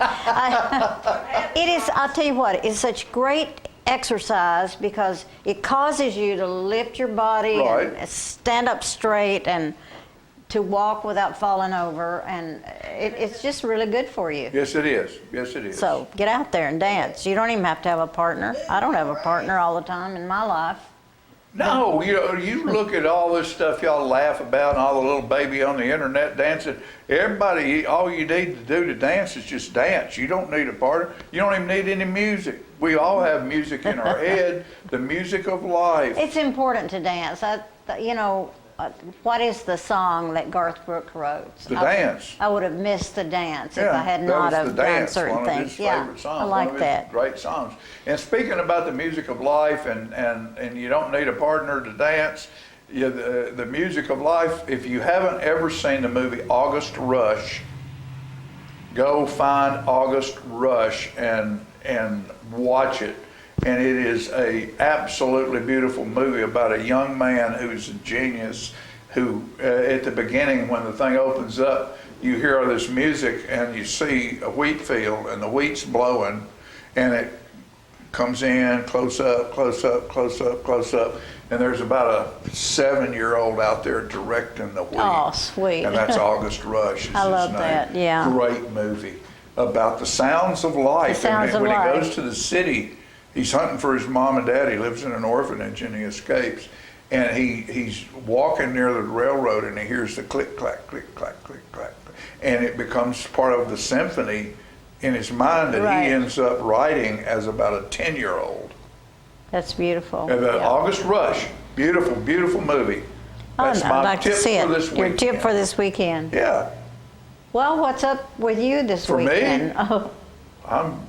It is, I'll tell you what, it's such great exercise because it causes you to lift your body and stand up straight and to walk without falling over, and it's just really good for you.
Yes, it is. Yes, it is.
So get out there and dance. You don't even have to have a partner. I don't have a partner all the time in my life.
No, you look at all this stuff y'all laugh about and all the little baby on the internet dancing. Everybody, all you need to do to dance is just dance. You don't need a partner. You don't even need any music. We all have music in our head, the music of life.
It's important to dance. What is the song that Garth Brooks wrote?
The Dance.
I would have missed the dance if I had not have done certain
one of
things.
his favorite songs,
I like
one of
that.
his great songs. And speaking about the music of life, and you don't need a partner to dance. The music of life. If you haven't ever seen the movie August Rush, go find August Rush and watch it. And it is a absolutely beautiful movie about a young man who's a genius, who at the beginning, when the thing opens up, you hear all this music and you see a wheat field and the wheat's blowing, and it comes in, close up, close up, close up, close up, and there's about a 7-year-old out there directing the wheel.
Oh, sweet.
And that's August Rush.
I love that, yeah.
Great movie about the sounds of life.
Sounds of
when
life.
he goes to the city, he's hunting for his mom and dad. He lives in an orphanage and he escapes. And he's walking near the railroad and he hears the click, clack, click, clack, click, clack. And it becomes part of the symphony in his mind that
Right.
he ends up writing as about a 10-year-old.
That's beautiful.
And the
Yeah.
August Rush, beautiful, beautiful movie. That's
I'd
my
like to
tip
see
for
it.
this
Your
weekend.
tip for this weekend.
Yeah.
Well, what's up with you this
For me?
weekend? Oh,
I'm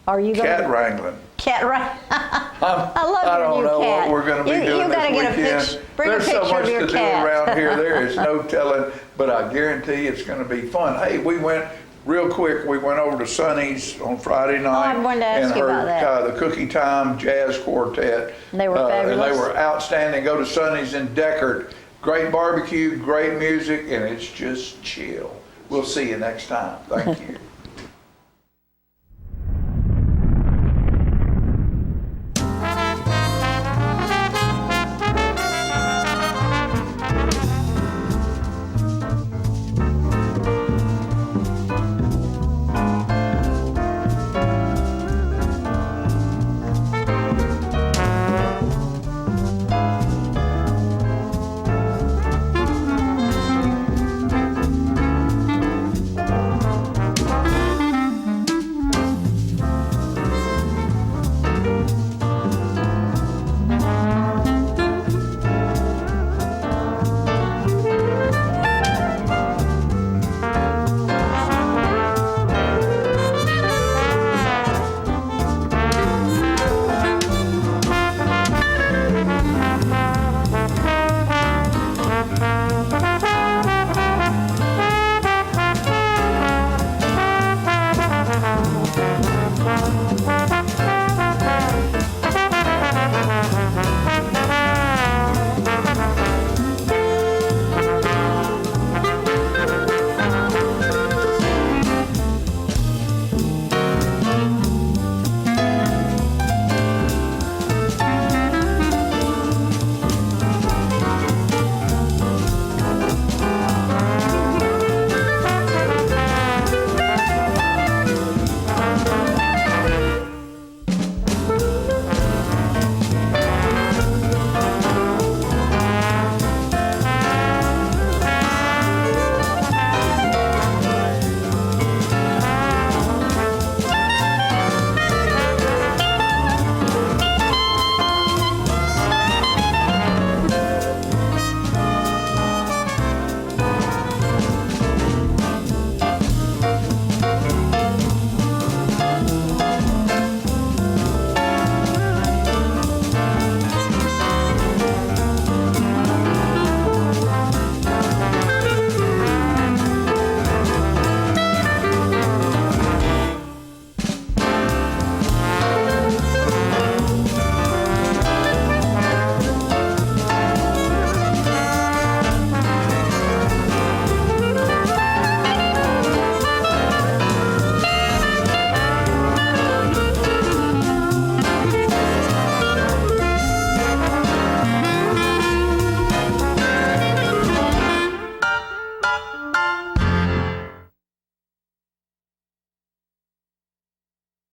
are you going
cat wrangling.
Cat right. I love
I
your
don't
new
know
cat.
what we're going to be
You
doing
gotta
this
get
weekend.
a picture. Bring
There's
a picture
so much
of your
to
cat.
do around here. There is no telling, but I guarantee it's going to be fun. Hey, we went real quick. We went over to Sonny's on Friday night.
I wanted to ask
and
you
heard
about that.
The Cookie Time Jazz Quartet.
And they were fabulous.
And they were outstanding. Go to Sonny's in Deckard. Great barbecue, great music, and it's just chill. We'll see you next time. Thank you.